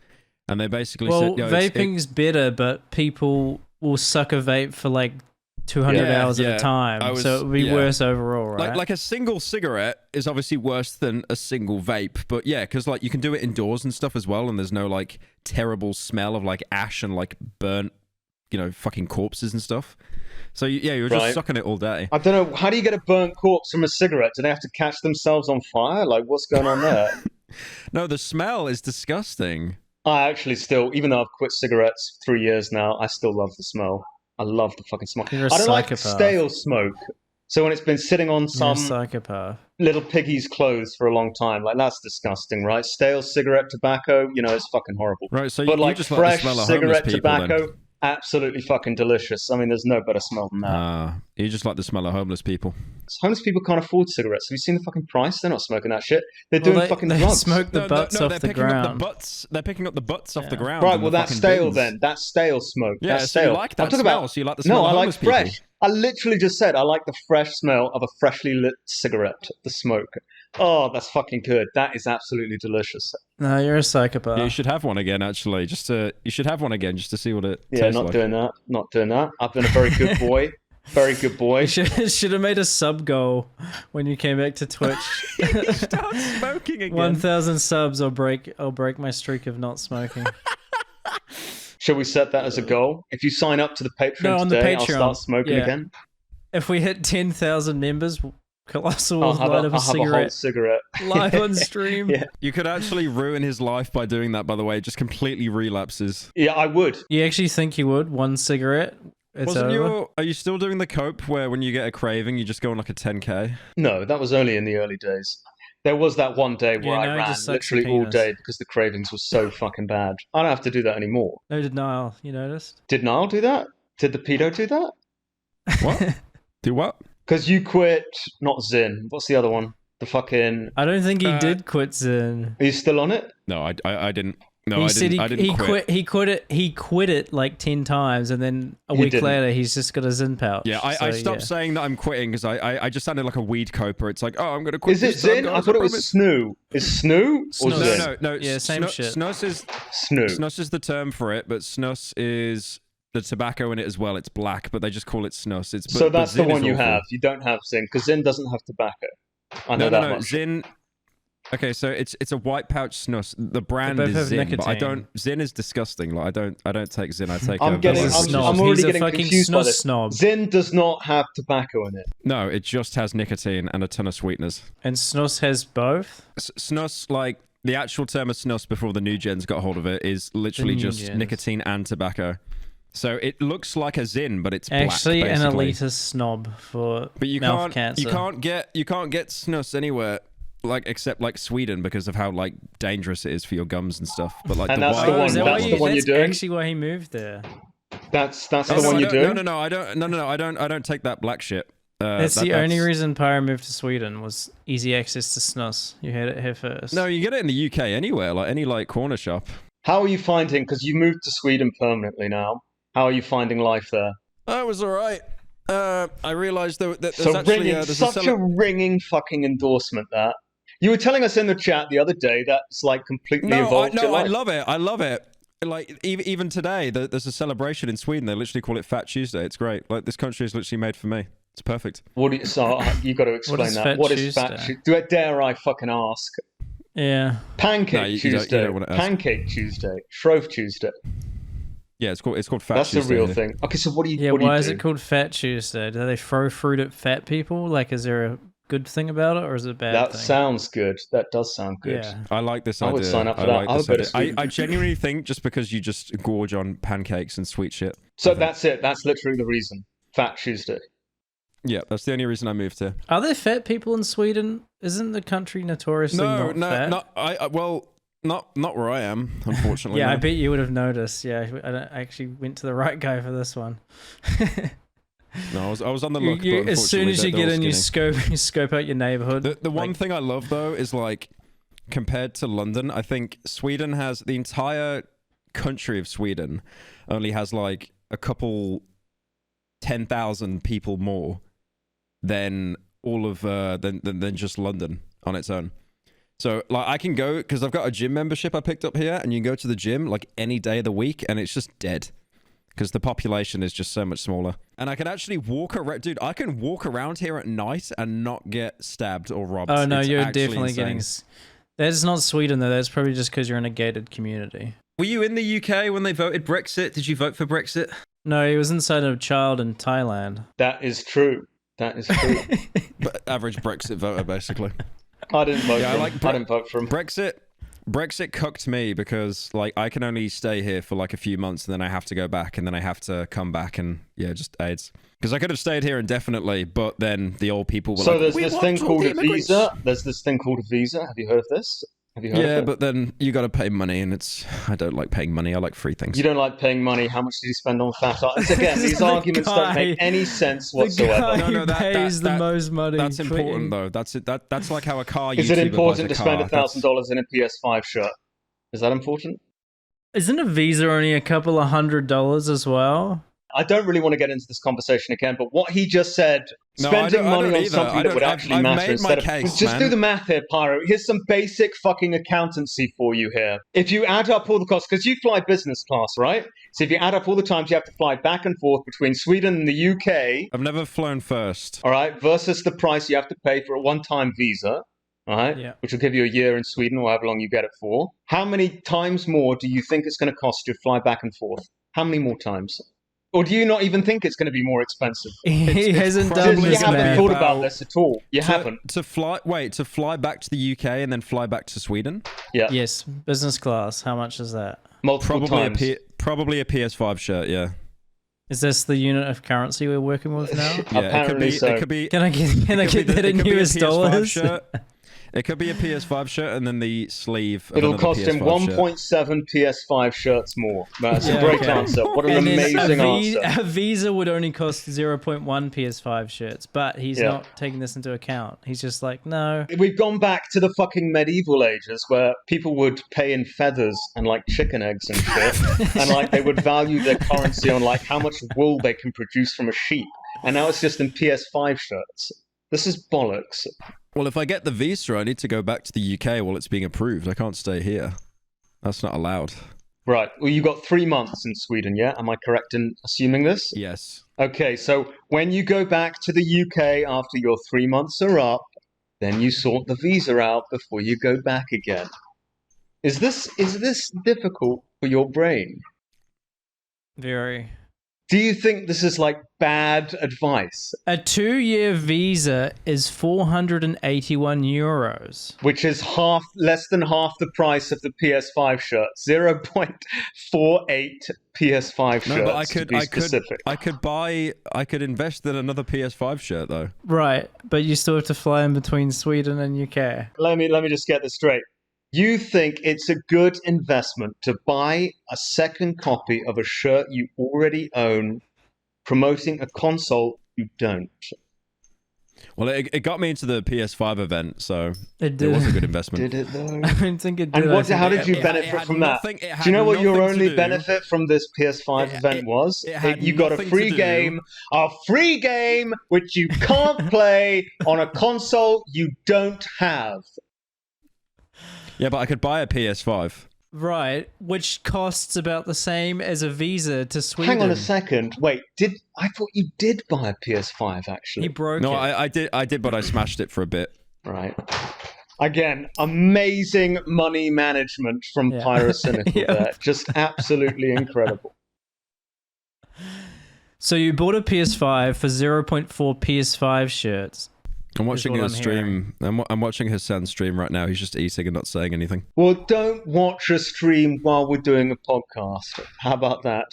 and they basically said, vaping's better, but people will suck a vape for like 200 hours at a time, so it would be worse overall, right? Like a single cigarette is obviously worse than a single vape, but yeah, because like you can do it indoors and stuff as well, and there's no like terrible smell of like ash and like burnt, fucking corpses and stuff. So you're just sucking it all day. I don't know, how do you get a burnt corpse from a cigarette? Do they have to catch themselves on fire? Like, what's going on there? No, the smell is disgusting. I actually still, even though I've quit cigarettes 3 years now, I still love the smell. I love the fucking smoke. I don't like stale smoke. So when it's been sitting on some little piggy's clothes for a long time, like that's disgusting, right? Stale cigarette tobacco, it's fucking horrible. Right, so but like just fresh like the cigarette people, tobacco, then. Absolutely fucking delicious. I mean, there's no better smell than that. You just like the smell of homeless people. Homeless people can't afford cigarettes. Have you seen the fucking price? They're not smoking that shit. They're doing fucking drugs. They smoke the butts off the ground. They're picking up the butts off the ground. Right, well, that's stale then. That's stale smoke. Yeah, that's so stale. you like that smell. So you like the smell of homeless people. No, I like fresh. I literally just said I like the fresh smell of a freshly lit cigarette, the smoke. Oh, that's fucking good. That is absolutely delicious. No, you're a psychopath. Yeah, you should have one again, actually. You should have one again just to see what it tastes like. Not doing that. Not doing that. I've been a very good boy. Very good boy. You should have made a sub goal when you came back to Twitch. Start smoking again. 1,000 subs, I'll break my streak of not smoking. Shall we set that as a goal? If you sign up to the Patreon today, I'll start smoking again. If we hit 10,000 members, Colossal will light up a cigarette. A whole cigarette live on stream. Yeah. You could actually ruin his life by doing that, by the way. Just completely relapses. Yeah, I would. You actually think you would? One cigarette? Are you still doing the cope where when you get a craving, you just go on like a 10K? No, that was only in the early days. There was that one day where I ran literally all day because the cravings were so fucking bad. I don't have to do that anymore. No denial, you noticed? Did Niall do that? Did the pedo do that? What? Do what? Because you quit, not Zin. What's the other one? The fucking... I don't think he did quit Zin. Are you still on it? No, I didn't. No, he I said didn't. He quit it like 10 times, and then a week later he's just got a Zin pouch. Yeah, I stopped saying that I'm quitting because I just sounded like a weed coper. It's like, oh, I'm gonna quit. Is it Zin? I thought it was Snoo. Is Snoo or Zin? No. Yeah, same shit. Snus is Snoo. Snus is the term for it, but Snus is the tobacco in it as well. It's black, but they just call it Snus. So that's the one you have. You don't have Zin because Zin doesn't have tobacco. I know that much. Zin. Okay, so it's a white pouch snus. The brand is Zin, nicotine. But I don't. Zin is disgusting. Like I don't take Zin. I take. I'm already getting confused by this. Snob. Zin does not have tobacco in it. No, it just has nicotine and a ton of sweeteners. And snus has both. Snus, like the actual term of snus before the new gens got hold of it, is literally just nicotine and tobacco. So it looks like a Zin, but it's actually black, an elitist snob for mouth cancer. You can't get snus anywhere. Like except like Sweden because of how like dangerous it is for your gums and stuff. But like that's the one you're doing. That's actually why he moved there. That's the one you're doing. No, I don't take that black shit. That's the only reason Pyro moved to Sweden was easy access to snus. You had it here first. No, you get it in the UK anywhere, like any like corner shop. How are you finding? Because you moved to Sweden permanently now. How are you finding life there? It was all right. I realised that there's such a ringing fucking endorsement that. You were telling us in the chat the other day that's like completely evolved. I love it. I love it. Like even today, there's a celebration in Sweden. They literally call it Fat Tuesday. It's great. Like this country is literally made for me. It's perfect. So you got to explain that. What is Fat Tuesday? Dare I fucking ask? Yeah. Pancake Tuesday. You don't Pancake Tuesday. Shrove Tuesday. Yeah, it's called Fat Tuesday. That's a real thing. Okay, so what do you? Yeah, why is it called Fat Tuesday? Do they throw fruit at fat people? Like, is there a good thing about it, or is it a bad thing? That sounds good. That does sound good. Yeah. I like this idea. I would sign up for that. I genuinely think just because you just gorge on pancakes and sweet shit. So that's it. That's literally the reason. Fat Tuesday. Yeah, that's the only reason I moved here. Are there fat people in Sweden? Isn't the country notoriously not fat? Not where I am, unfortunately. Yeah, no. I bet you would have noticed. Yeah, I actually went to the right guy for this one. No, I was on the look. But as soon as you get in, you scope out your neighborhood. The one thing I love though is like compared to London, I think Sweden has the entire country of Sweden only has like a couple 10,000 people more than all of than just London on its own. So like I can go because I've got a gym membership I picked up here, and you can go to the gym like any day of the week, and it's just dead. Because the population is just so much smaller. And I can actually walk around... Dude, I can walk around here at night and not get stabbed or robbed. Oh, no, you're definitely getting... That's not Sweden, though. That's probably just because you're in a gated community. Were you in the UK when they voted Brexit? Did you vote for Brexit? No, he was inside a child in Thailand. That is true. That is true. But average Brexit voter, basically. I didn't vote for him. I didn't vote for him. Brexit cucked me because like I can only stay here for like a few months and then I have to go back and then I have to come back and yeah, just AIDS. Because I could have stayed here indefinitely, but then the old people were so there's this thing called a visa. There's this thing called a visa. Have you heard of this? Have you heard of it? Yeah, but then you got to pay money, and I don't like paying money. I like free things. You don't like paying money. How much did you spend on fat arts? Again, these arguments don't make any sense whatsoever. No, that pays the most money. That's important though. That's it. That's like how a car. Is it important to spend $1,000 in a PS5 shirt? Is that important? Isn't a visa only a couple of $100 as well? I don't really want to get into this conversation again, but what he just said Spending money on something that would actually matter instead of... Just do the math here, Pyro. Here's some basic fucking accountancy for you here. If you add up all the costs, because you fly business class, right? So if you add up all the times you have to fly back and forth between Sweden and the UK... I've never flown first. All right, versus the price you have to pay for a one-time visa, all right, which will give you a year in Sweden or however long you get it for. How many times more do you think it's going to cost you to fly back and forth? How many more times? Or do you not even think it's going to be more expensive? He hasn't done this. You haven't thought about this at all. You haven't. To fly back to the UK and then fly back to Sweden? Yeah. Yes, business class. How much is that? Multiple times. Probably a PS5 shirt, yeah. Is this the unit of currency we're working with now? Yeah, apparently so. It could be, can I get that in US dollars? It could be a PS5 shirt and then the sleeve. It'll cost him 1.7 PS5 shirts more. That's a great answer. What an amazing answer. A Visa would only cost 0.1 PS5 shirts, but he's not taking this into account. He's just like, no. We've gone back to the fucking medieval ages where people would pay in feathers and like chicken eggs and shit. And like they would value their currency on like how much wool they can produce from a sheep. And now it's just in PS5 shirts. This is bollocks. Well, if I get the visa, I need to go back to the UK while it's being approved. I can't stay here. That's not allowed. Right. Well, you got 3 months in Sweden, yeah? Am I correct in assuming this? Yes. Okay, so when you go back to the UK after your 3 months are up, then you sort the visa out before you go back again. Is this difficult for your brain? Very. Do you think this is like bad advice? A 2-year visa is 481 euros. Which is less than half the price of the PS5 shirt. 0.48 PS5 shirts, no, but to be specific. I could invest in another PS5 shirt though. Right, but you still have to fly in between Sweden and UK. Let me just get this straight. You think it's a good investment to buy a second copy of a shirt you already own, promoting a console you don't? Well, it got me into the PS5 event, so it was a good investment. Did it though? I don't think it did. And how did you benefit from that? Do you know what your only benefit from this PS5 event was? You got a free game which you can't play on a console you don't have. Yeah, but I could buy a PS5. Right, which costs about the same as a visa to Sweden. Hang on a second. Wait, I thought you did buy a PS5 actually? He broke it. No, I did, but I smashed it for a bit. Right. Again, amazing money management from Pyrocynical there. Just absolutely incredible. So you bought a PS5 for 0.4 PS5 shirts. I'm watching his stream. I'm watching Hasan stream right now. He's just eating and not saying anything. Well, don't watch a stream while we're doing a podcast. How about that?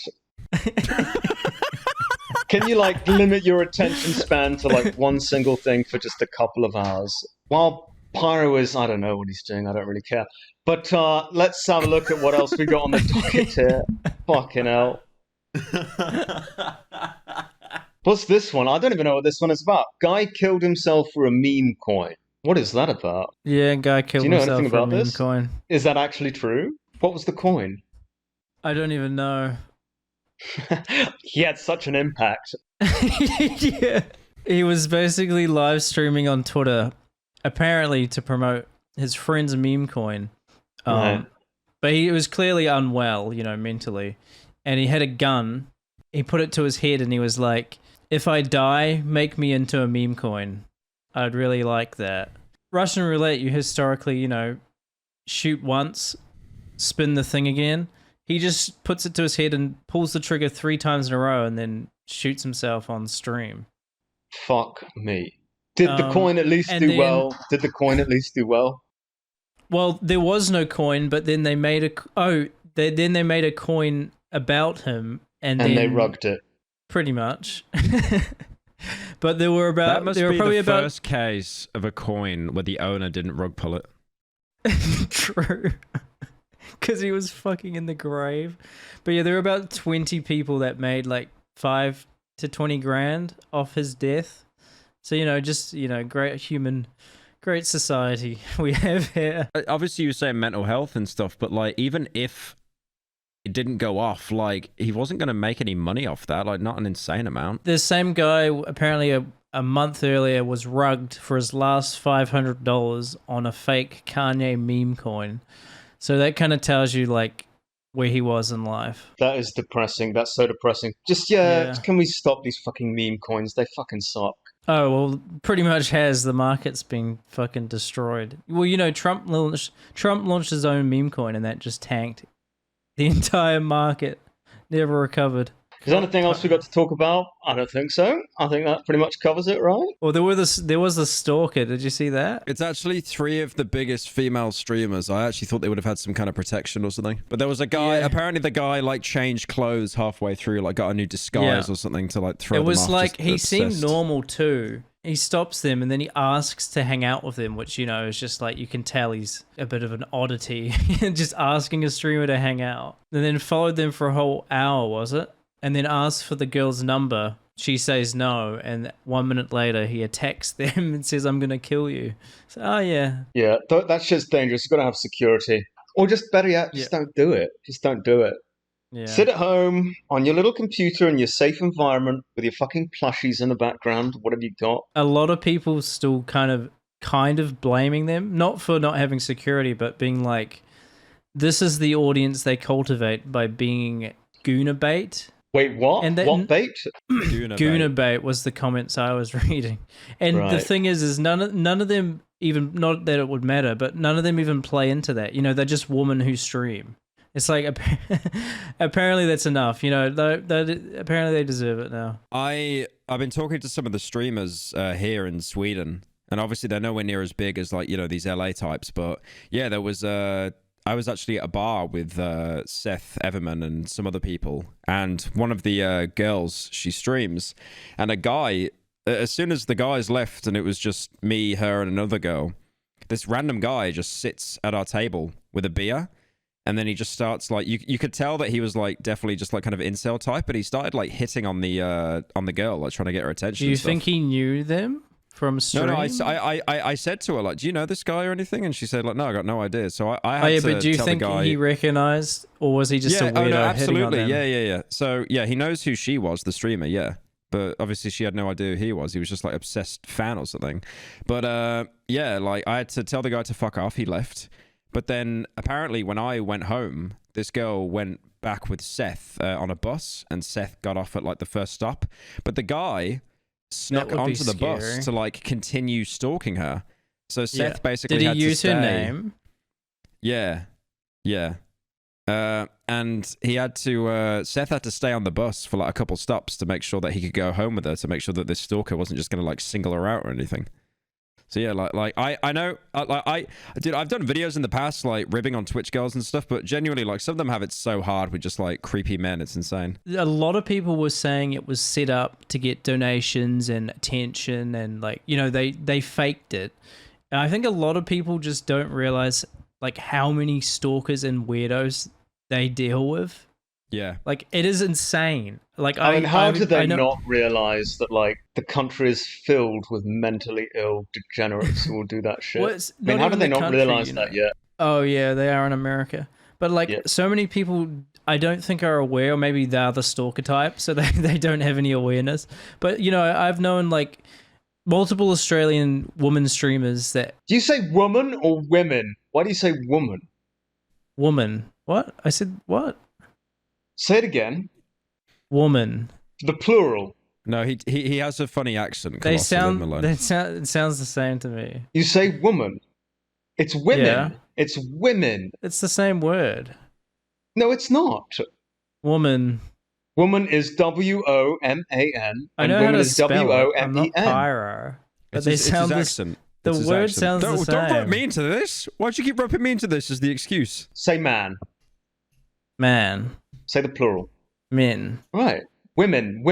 Can you like limit your attention span to like one single thing for just a couple of hours? While Pyro is, I don't know what he's doing. I don't really care. But let's have a look at what else we got on the docket here. Fucking hell. What's this one? I don't even know what this one is about. Guy killed himself for a meme coin. What is that about? Yeah, guy killed himself for a meme coin. Is that actually true? What was the coin? I don't even know. He had such an impact. Yeah. He was basically live streaming on Twitter, apparently to promote his friend's meme coin. But he was clearly unwell, mentally. And he had a gun. He put it to his head and he was like, if I die, make me into a meme coin. I'd really like that. Russian roulette, you historically, shoot once, spin the thing again. He just puts it to his head and pulls the trigger 3 times in a row and then shoots himself on stream. Fuck me. Did the coin at least do well? Did the coin at least do well? Well, there was no coin, but then they made they made a coin about him and then they rugged it. Pretty much. But there were that must be the first case of a coin where the owner didn't rug pull it. True. Because he was fucking in the grave. But yeah, there were about 20 people that made like 5 to 20 grand off his death. So, great society we have here. Obviously, you were saying mental health and stuff, but like, even if it didn't go off, like, he wasn't going to make any money off that, like, not an insane amount. The same guy, apparently a month earlier was rugged for his last $500 on a fake Kanye meme coin. So that kind of tells you like where he was in life. That is depressing. That's so depressing. Just, can we stop these fucking meme coins? They fucking suck. Oh, well, pretty much has. The market's been fucking destroyed. Well, you know, Trump launched his own meme coin and that just tanked. The entire market never recovered. Is there anything else we got to talk about? I don't think so. I think that pretty much covers it, right? Well, there was the Stalker. Did you see that? It's actually 3 of the biggest female streamers. I actually thought they would have had some kind of protection or something. But there was a guy, apparently the guy like changed clothes halfway through, like got a new disguise or something to like throw them off. It was like, he seemed normal too. He stops them and then he asks to hang out with them, which, you know, is just like, you can tell he's a bit of an oddity. Just asking a streamer to hang out. And then followed them for a whole hour, was it? And then asks for the girl's number. She says no, and 1 minute later, he attacks them and says, "I'm going to kill you." So, oh, yeah. Yeah, that shit's dangerous. You've got to have security. Or just better yet, just don't do it. Just don't do it. Yeah. Sit at home on your little computer in your safe environment with your fucking plushies in the background. What have you got? A lot of people still kind of blaming them, not for not having security, but being like, this is the audience they cultivate by being gooner bait. Wait, what? And what bait? Gooner bait was the comments I was reading. And the thing is none of them even, not that it would matter, but none of them even play into that. You know, they're just women who stream. It's like, apparently that's enough. You know, apparently they deserve it now. I've been talking to some of the streamers here in Sweden, and obviously they're nowhere near as big as like, you know, these LA types. But yeah, there was I was actually at a bar with Seth Everman and some other people, and one of the girls, she streams, and a guy, as soon as the guys left and it was just me, her, and another girl, this random guy just sits at our table with a beer, and then he just starts like, you could tell that he was like definitely just like kind of incel type, but he started like hitting on the girl, like trying to get her attention. Do you think he knew them? From stream? No, I said to her, like, do you know this guy or anything? And she said, like, no, I got no idea. So I had to but do you tell think the guy, he recognized, or was he just a weirdo oh, no, hitting on them? yeah. So, yeah, he knows who she was, the streamer, yeah. But obviously she had no idea who he was. He was just, like, obsessed fan or something. But, yeah, like, I had to tell the guy to fuck off. He left. But then, apparently, when I went home, this girl went back with Seth on a bus, and Seth got off at, like, the first stop. But the guy snuck onto the bus to like continue stalking her. So Seth basically had to stay. Did he use her name? Yeah. And he had to Seth had to stay on the bus for like a couple stops to make sure that he could go home with her, to make sure that this stalker wasn't just gonna like single her out or anything. So yeah, like I know, dude, I've done videos in the past like ribbing on Twitch girls and stuff, but genuinely, like, some of them have it so hard with just like creepy men. It's insane. A lot of people were saying it was set up to get donations and attention, and like, you know, they faked it. And I think a lot of people just don't realize like how many stalkers and weirdos they deal with. Yeah. Like, it is insane. Like, I mean, how did they not realize that, like, the country is filled with mentally ill degenerates who will do that shit? Well, I mean, how did they not realize that yet? Oh, yeah, they are in America. But, like, so many people I don't think are aware, or maybe they're the stalker type, so they don't have any awareness. But, you know, I've known, like, multiple Australian woman streamers that... Do you say woman or women? Why do you say woman? Woman. What? I said what? Say it again. Woman. The plural. No, he has a funny accent. It sounds the same to me. You say woman. It's women. Yeah. It's women. It's the same word. No, it's not. Woman. Woman is W-O-M-A-N. I know how to spell it. I'm not W-O-M-E-N. Pyro. But it's his accent. The word sounds the same. Don't rope me into this. Why'd you keep roping me into this as the excuse? Say man. Man. Say the plural. Men. Right. Women.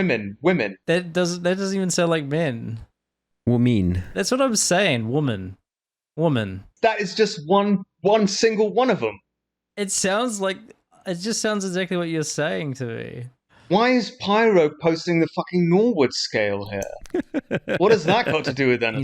That doesn't even sound like men. Woman. That's what I'm saying. Woman. That is just one single one of them. It just sounds exactly what you're saying to me. Why is Pyro posting the fucking Norwood scale here? What has that got to do with anything?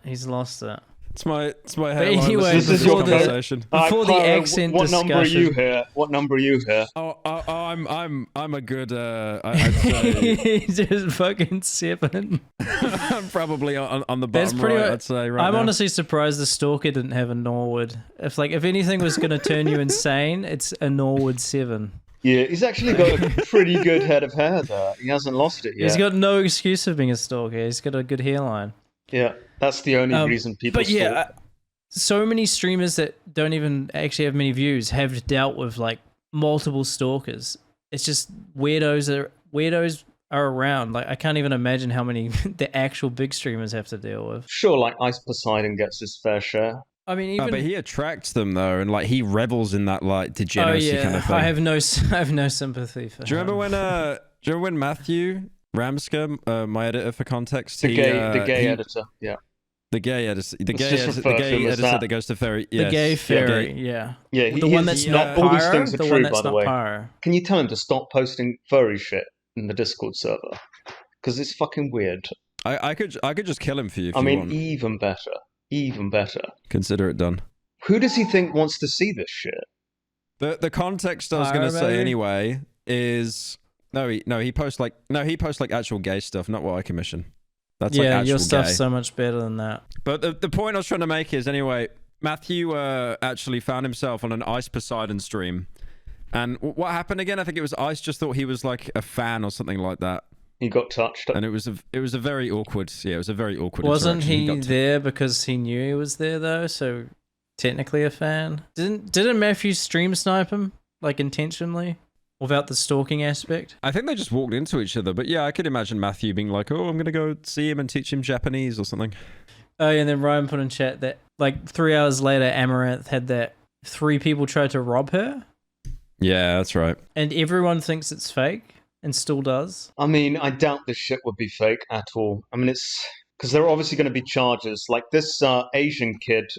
He's lost it. It's my hairline. Anyway, this is your conversation. Before the accent what discussion. number are you here? What number are you here? I'm a good. I'd say just fucking 7. I'm probably on the That's bottom pretty right. right. I'd say right I'm now. honestly surprised the Stalker didn't have a Norwood. If anything was going to turn you insane, it's a Norwood 7. Yeah, he's actually got a pretty good head of hair there. He hasn't lost it yet. He's got no excuse for being a Stalker. He's got a good hairline. Yeah, that's the only reason people stalk. But yeah, so many streamers that don't even actually have many views have dealt with like multiple stalkers. It's just weirdos are around. Like I can't even imagine how many the actual big streamers have to deal with. Sure, like Ice Poseidon gets his fair share. I mean, even but he attracts them though, and like he revels in that like degeneracy kind of thing. I have no sympathy for him. Do you remember when Matthew Ramska, my editor for context, the gay editor, yeah. The gay editor that goes to Ferry. Yes. The gay Ferry, yeah. Yeah, the one that's not all Pyro, these things are the true, one that's by the not way. Pyro. Can you tell him to stop posting furry shit in the Discord server? Because it's fucking weird. I could just kill him for you if you want. I mean, even better. Consider it done. Who does he think wants to see this shit? The context I was going to say anyway is he posts like actual gay stuff, not what I commission. That's like actual your stuff's gay. so much better than that. But the point I was trying to make is anyway, Matthew actually found himself on an Ice Poseidon stream, and what happened again? I think it was Ice just thought he was like a fan or something like that. He got touched, and it was a very awkward. Yeah, it was a very awkward. Wasn't he there because he knew he was there though? So technically a fan. Didn't Matthew stream snipe him like intentionally? Without the stalking aspect? I think they just walked into each other. But yeah, I could imagine Matthew being like, oh, I'm going to go see him and teach him Japanese or something. Oh, yeah, and then Ryan put in chat that like 3 hours later, Amaranth had that 3 people tried to rob her. Yeah, that's right. And everyone thinks it's fake and still does. I mean, I doubt this shit would be fake at all. I mean, it's because there are obviously going to be charges. Like this Asian kid,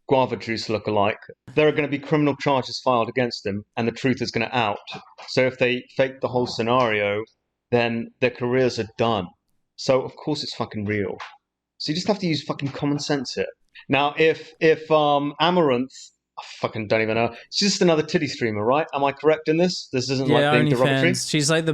Guava Juice lookalike, there are going to be criminal charges filed against them and the truth is going to out. So if they fake the whole scenario, then their careers are done. So of course it's fucking real. So you just have to use fucking common sense here. Now, if Amaranth, I fucking don't even know, she's just another titty streamer, right? Am I correct in this? This isn't like being derogatory? She's like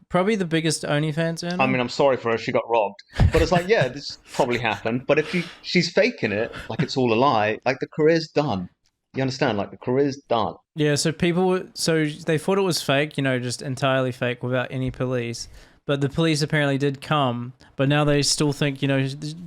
probably the biggest OnlyFans earner. I mean, I'm sorry for her, she got robbed. But it's like, yeah, this probably happened. But if she's faking it, like it's all a lie, like the career's done. You understand? Like the career's done. Yeah, so they thought it was fake, just entirely fake without any police. But the police apparently did come, but now they still think,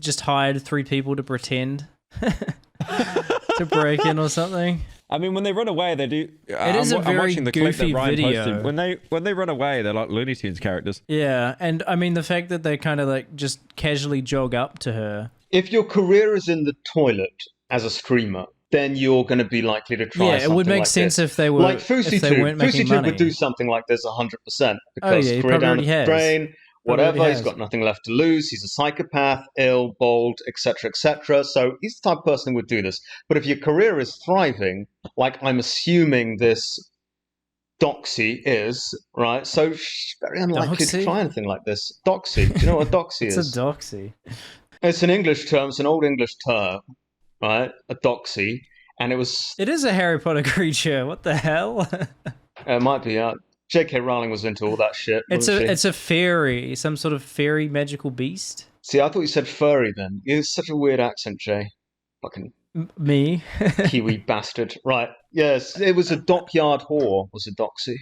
just hired 3 people to pretend to break in or something. I mean, when they run away, they do. It is a very goofy video. Posted. When they run away, they're like Looney Tunes characters. Yeah, and I mean the fact that they kind of like just casually jog up to her. If your career is in the toilet as a streamer, then you're going to be likely to try. Yeah, it would make sense if they were like Fusi2 would do something like this 100% because career down the drain. Whatever, he's got nothing left to lose. He's a psychopath, ill, bold, etc., etc. So he's the type of person who would do this. But if your career is thriving, like I'm assuming this Doxy is, right? So she's very unlikely to try anything like this. Doxy. Do you know what a Doxy is? It's a Doxy. It's an English term. It's an old English term, right? A Doxy. And it is a Harry Potter creature. What the hell? It might be, J.K. Rowling was into all that shit. It's a fairy, some sort of fairy magical beast. See, I thought you said furry then. You have such a weird accent, Jay. Fucking me, Kiwi bastard. Right? Yes, it was a dockyard whore. Was a doxy?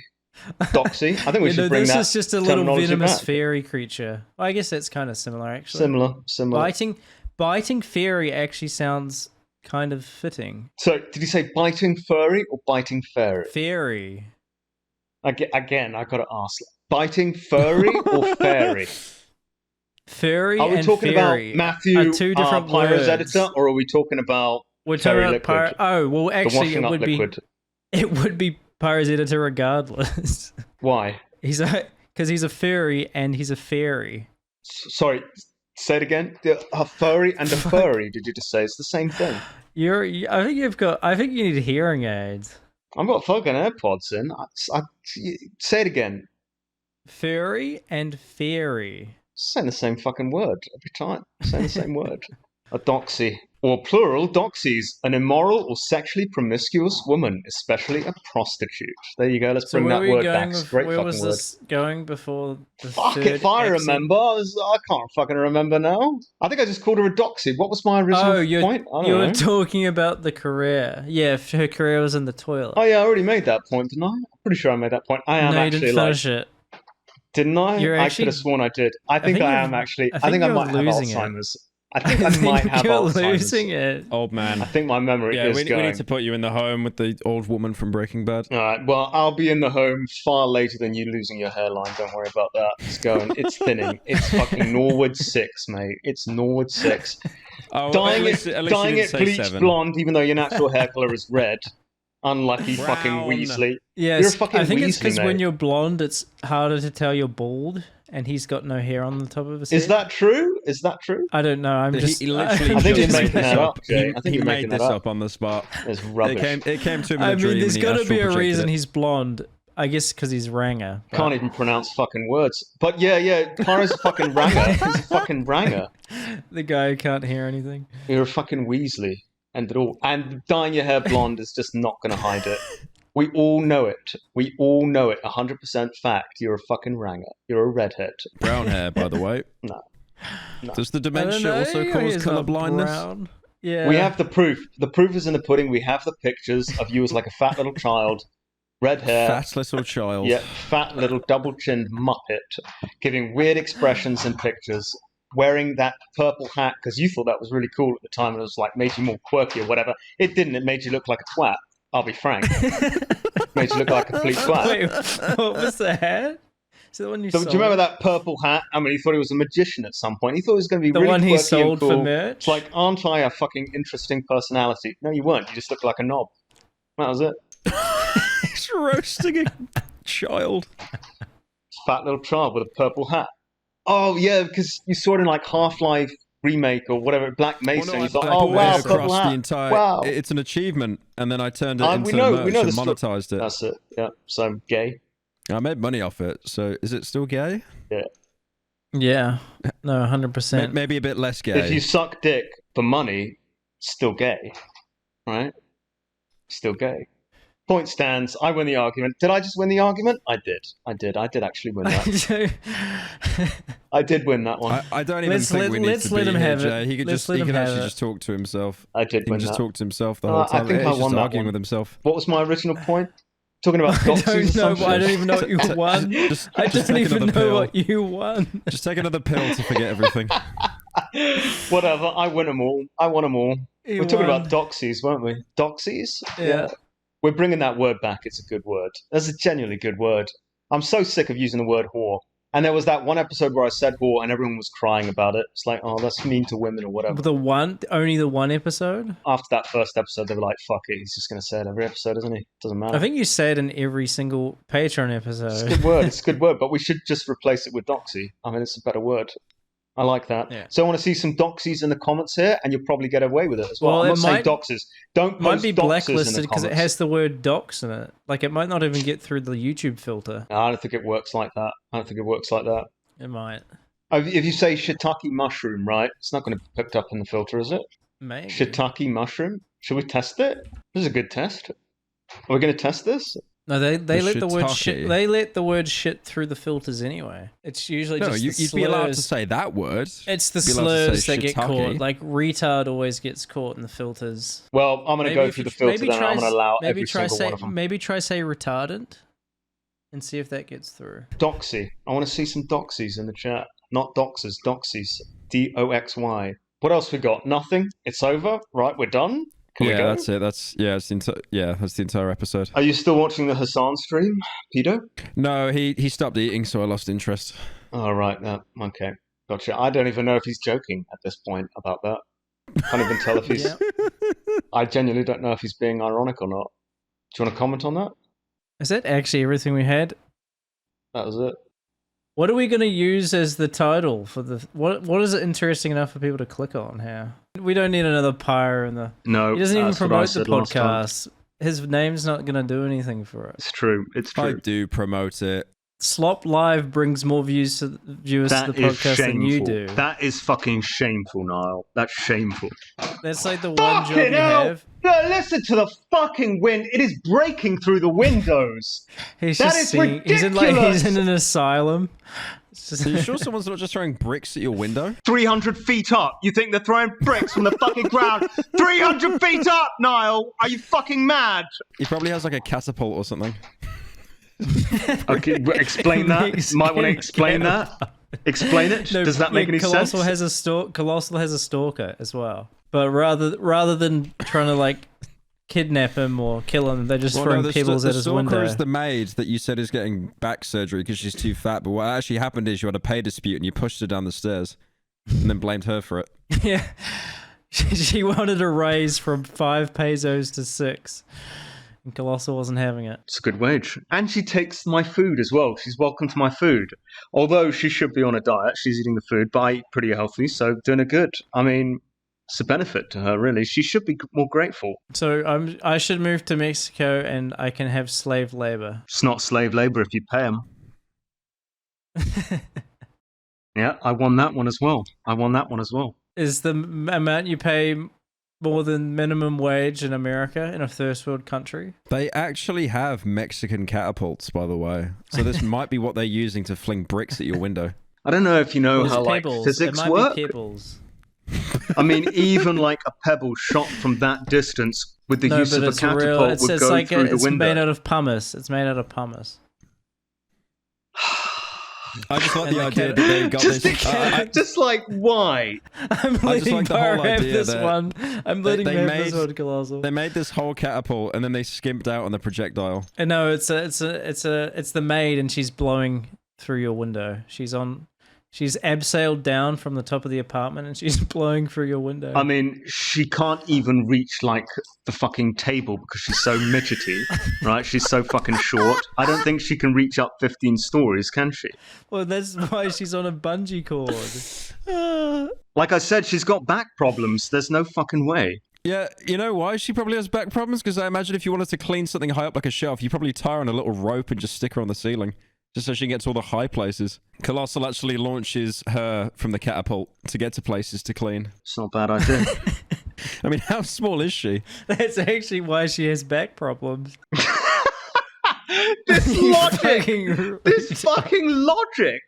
Doxy. I think we should bring that. This is just a little venomous fairy creature. Well, I guess that's kind of similar, actually. Similar. Biting fairy actually sounds kind of fitting. So, did you say biting furry or biting fairy? Fairy. Again, I gotta ask: biting furry or fairy? Furry. Are we talking fairy about Matthew, are 2 different Pyro's words. Editor, or are we talking about? We're talking about liquid? Oh, well, actually, it would be Pyro's Editor regardless. Why? Because he's a furry and he's a fairy. Sorry, say it again. A furry and a furry. Did you just say it's the same thing? I think you need hearing aids. I've got fucking AirPods in. Say it again. Furry and fairy. Saying the same fucking word every time. Saying the same word. A doxy. Or plural, doxies, an immoral or sexually promiscuous woman, especially a prostitute. There you go. Let's bring that word back. Great where fucking was word. this going before the Fuck third if I exit? remember. I can't fucking remember now. I think I just called her a doxy. What was my original point? I don't you know. were talking about the career. Yeah, if her career was in the toilet. Oh yeah, I already made that point, didn't I? I'm pretty sure I made that point. I am no, you actually didn't finish it. Didn't I? You're I could have sworn I did. I think I am actually. I think I might have Alzheimer's. I think I might have Alzheimer's. Losing it. Old man. I think my memory is going. We need to put you in the home with the old woman from Breaking Bad. All right. Well, I'll be in the home far later than you losing your hairline. Don't worry about that. It's going. It's thinning. It's fucking Norwood 6, mate. It's Norwood 6. Oh, dyeing at least it bleach 7. blonde, even though your natural hair color is red. Unlucky Brown. fucking Weasley. Yes, you're a fucking I think Weasley, it's because mate. when you're blonde, it's harder to tell you're bald, and he's got no hair on the top of his head. Is that true? Is that true? I don't know. I'm just. He literally I think just you're made making this that up. up, Jay. I think He you're made making this that up on the spot. It's rubbish. It came to him in I a dream. mean, there's got to be a reason he's blonde. I guess because he's Ranger. But... Can't even pronounce fucking words. But yeah, Pyro's a fucking Ranger. He's a fucking Ranger. The guy who can't hear anything. You're a fucking Weasley. End it all. And dyeing your hair blonde is just not going to hide it. We all know it. We all know it. 100% fact. You're a fucking Ranger. You're a redhead. Brown hair, by the way. No. Does the dementia also cause colour blindness? Yeah. We have the proof. The proof is in the pudding. We have the pictures of you as like a fat little child. Red hair. Fat little child. Yeah, fat little double-chinned muppet. Giving weird expressions in pictures. Wearing that purple hat because you thought that was really cool at the time and it was like made you more quirky or whatever. It didn't. It made you look like a twat. I'll be frank. Made you look like a complete twat. Wait, what was the hat? So the one you do you remember that purple hat? I mean, he thought he was a magician at some point. He thought he was going to be the really one quirky he sold and cool. for merch. It's like, aren't I a fucking interesting personality? No, you weren't. You just looked like a knob. That was it. He's roasting a child. Fat little child with a purple hat. Oh yeah, because you saw it in like Half-Life remake or whatever, Black Mesa, and you thought, oh wow, purple hat. The entire, wow. It's an achievement, and then I turned it into merch we know and monetized it. That's it. Yeah. So gay. I made money off it. So is it still gay? Yeah. Yeah. No, 100%. Maybe a bit less gay. If you suck dick for money, still gay, right? Still gay. Point stands. I win the argument. Did I just win the argument? I did. I did actually win that. I did win that one. I don't even think we need to let be him here, have Jay. it. He could actually just talk to himself. I did win that. He can just talk to himself the whole time. I think I won that arguing one. with himself. What was my original point? Talking about doxies or something? I don't even know what you won. I don't even know what you won. Just take another pill to forget everything. Whatever. I win them all. I won them all. You We're talking won. about doxies, weren't we? Doxies? Yeah. We're bringing that word back. It's a good word. That's a genuinely good word. I'm so sick of using the word whore. And there was that one episode where I said whore and everyone was crying about it. It's like, oh, that's mean to women or whatever. Only the one episode? After that first episode, they were like, fuck it. He's just going to say it every episode, isn't he? Doesn't matter. I think you say it in every single Patreon episode. It's a good word. It's a good word. But we should just replace it with doxy. I mean, it's a better word. I like that. Yeah. So I want to see some doxies in the comments here, and you'll probably get away with it as well. I'm not saying doxes. Don't post might be doxes blacklisted because it has the word dox in it. Like, it might not even get through the YouTube filter. No, I don't think it works like that. It might. If you say shiitake mushroom, right, it's not going to be picked up in the filter, is it? Maybe. Shiitake mushroom? Should we test it? This is a good test. Are we going to test this? No, they let shiitake. the word shit. They let the word shit through the filters anyway. It's usually just you'd be allowed to say that word. It's the You'd be allowed to slurs say that get shiitake. caught. Like retard always gets caught in the filters. Well, I'm going to go through the filter, then I'm going to allow every single say, one of them. Maybe try say retardant, and see if that gets through. Doxy. I want to see some doxies in the chat. Not doxers, doxies. DOXY. What else we got? Nothing. It's over. Right, we're done. Can we go? That's it. That's the entire episode. Are you still watching the Hasan stream, Pedo? No, he stopped eating, so I lost interest. Oh, right. Okay. Gotcha. I don't even know if he's joking at this point about that. Can't even tell if he's... Yeah. I genuinely don't know if he's being ironic or not. Do you want to comment on that? Is that actually everything we had? That was it. What are we going to use as the title for the... What is it interesting enough for people to click on here? We don't need another pyre in the... No, he doesn't even that's what I promote the said last time. podcast. His name's not going to do anything for us. It's true. It's true. I do promote it. Slop Live brings more viewers to the podcast than you do. That is fucking shameful, Niall. That's shameful. That's like the one job you have. No, listen to the fucking wind. It is breaking through the windows. Ridiculous. He's in an asylum. Are you sure someone's not just throwing bricks at your window? 300 feet up. You think they're throwing bricks from the fucking ground? 300 feet up, Niall. Are you fucking mad? He probably has like a catapult or something. Okay, explain that. Might want to explain that. Explain it. No, does that make any sense? Colossal has a stalker as well, but rather than trying to like kidnap him or kill him, they're just throwing pebbles at his window. The stalker is the maid that you said is getting back surgery because she's too fat. But what actually happened is you had a pay dispute and you pushed her down the stairs, and then blamed her for it. Yeah, she wanted a raise from 5 pesos to 6. And Colossal wasn't having it. It's a good wage. And she takes my food as well. She's welcome to my food. Although she should be on a diet, she's eating the food, but I eat pretty healthy, so doing her good. I mean, it's a benefit to her, really. She should be more grateful. So I should move to Mexico and I can have slave labor. It's not slave labor if you pay them. Yeah, I won that one as well. Is the amount you pay more than minimum wage in America, in a first world country? They actually have Mexican catapults, by the way. So this might be what they're using to fling bricks at your window. I don't know if you know how physics work. Pebbles. I mean, even like a pebble shot from that distance with the use of a catapult would go through the window. It's made out of pumice. I just like the idea that they got this. Just like, why? I'm letting Pyro have this one. I'm letting him have this one, Colossal. They made this whole catapult and then they skimped out on the projectile. And no, it's the maid and she's blowing through your window. She's abseiled down from the top of the apartment and she's blowing through your window. I mean, she can't even reach like the fucking table because she's so midgety, right? She's so fucking short. I don't think she can reach up 15 stories, can she? Well, that's why she's on a bungee cord. Like I said, she's got back problems. There's no fucking way. Yeah, you know why she probably has back problems? Because I imagine if you wanted to clean something high up like a shelf, you probably tie her on a little rope and just stick her on the ceiling. Just so she gets all the high places. Colossal actually launches her from the catapult to get to places to clean. It's not a bad idea. I mean, how small is she? That's actually why she has back problems. This fucking logic.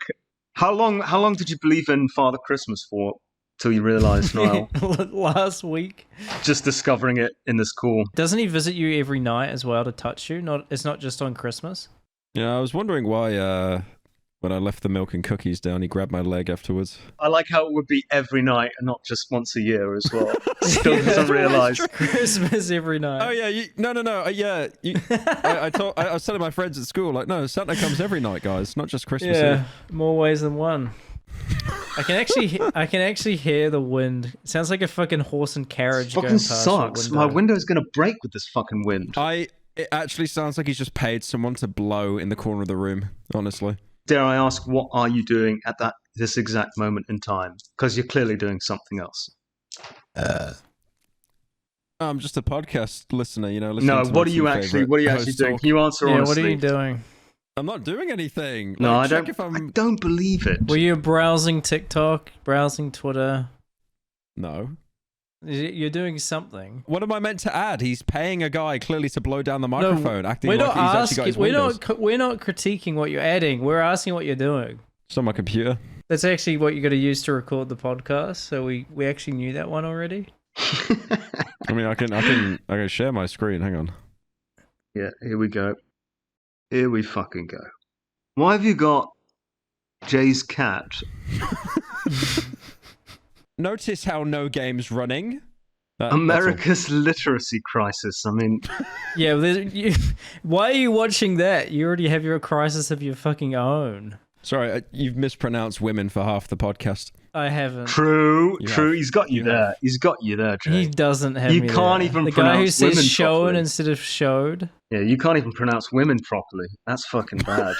How long did you believe in Father Christmas for? Till you realised, Niall? Last week. Just discovering it in this call. Doesn't he visit you every night as well to touch you? It's not just on Christmas. Yeah, I was wondering why when I left the milk and cookies down, he grabbed my leg afterwards. I like how it would be every night and not just once a year as well. Still doesn't realise. Christmas every night. Oh yeah, no, yeah. I was telling my friends at school, like, no, Santa comes every night, guys, not just Christmas. Yeah, more ways than one. I can actually hear the wind. It sounds like a fucking horse and carriage going past sucks. your window. My window's gonna break with this fucking wind. It actually sounds like he's just paid someone to blow in the corner of the room, honestly. Dare I ask, what are you doing at this exact moment in time? Because you're clearly doing something else. I'm just a podcast listener, you know. No, what are you actually doing? Can you answer honestly? What are you doing? I'm not doing anything. No, I don't believe it. Were you browsing TikTok, browsing Twitter? No. You're doing something. What am I meant to add? He's paying a guy clearly to blow down the microphone, acting like he's actually got his windows. We're not critiquing what you're adding. We're asking what you're doing. It's on my computer. That's actually what you're going to use to record the podcast. So we actually knew that one already. I mean, I can share my screen. Hang on. Yeah, here we go. Here we fucking go. Why have you got Jay's cat? Notice how no game's running. America's literacy crisis. I mean... Yeah, why are you watching that? You already have your crisis of your fucking own. Sorry, you've mispronounced women for half the podcast. I haven't. True. He's got you there. He's got you there, Jay. He doesn't have me You can't even the pronounce women guy who says shown properly. instead of showed. Yeah, you can't even pronounce women properly. That's fucking bad.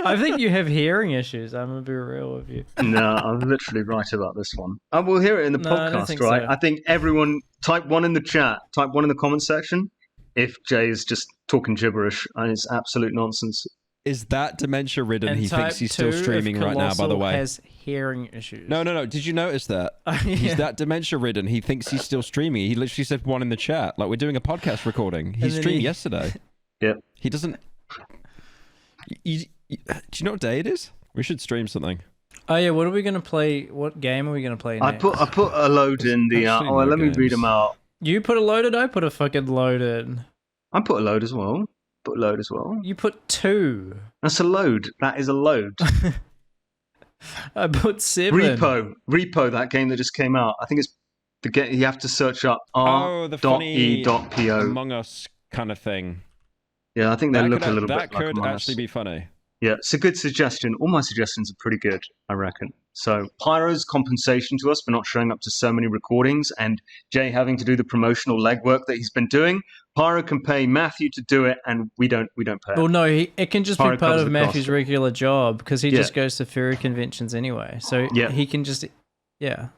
I think you have hearing issues. I'm going to be real with you. No, I'm literally right about this one. I will hear it in the podcast, right? So. I think everyone, type 1 in the chat, type 1 in the comment section if Jay is just talking gibberish and it's absolute nonsense. is that dementia ridden? And He thinks he's still streaming right now, by the way. Has hearing issues. No. Did you notice that? Yeah. He's that dementia ridden. He thinks he's still streaming. He literally said one in the chat. Like, we're doing a podcast recording. He streamed yesterday. Yeah. He doesn't. Do you know what day it is? We should stream something. Oh yeah, what are we gonna play? What game are we gonna play next? I put a load in the. Let me read them out. You put a load in. I put a fucking load in. I put a load as well. You put 2. That's a load. That is a load. I put 7. Repo. That game that just came out. I think it's the game. You have to search up r.e.po. r.e.po. Among Us kind of thing. Yeah, I think they look a little bit like Among Us. That could actually be funny. Yeah, it's a good suggestion. All my suggestions are pretty good, I reckon. So Pyro's compensation to us for not showing up to so many recordings and Jay having to do the promotional legwork that he's been doing. Pyro can pay Matthew to do it, and we don't pay him. Well, no, it can just be part of Matthew's regular job because he just goes to furry conventions anyway. So he can just, Yeah,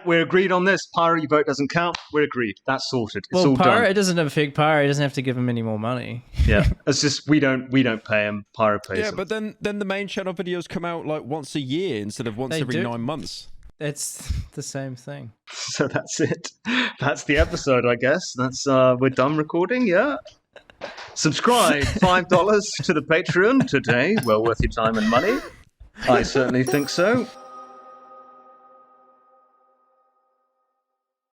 we're agreed on this. Pyro, your vote doesn't count. We're agreed. That's sorted. It's all Pyro, done. it doesn't affect Pyro. He doesn't have to give him any more money. Yeah, it's just we don't pay him. Pyro pays him. Yeah, but then the main channel videos come out like once a year instead of once every 9 months. It's the same thing. So that's it. That's the episode, I guess. That's we're done recording. Yeah. Subscribe $5 to the Patreon today. Well worth your time and money. I certainly think so.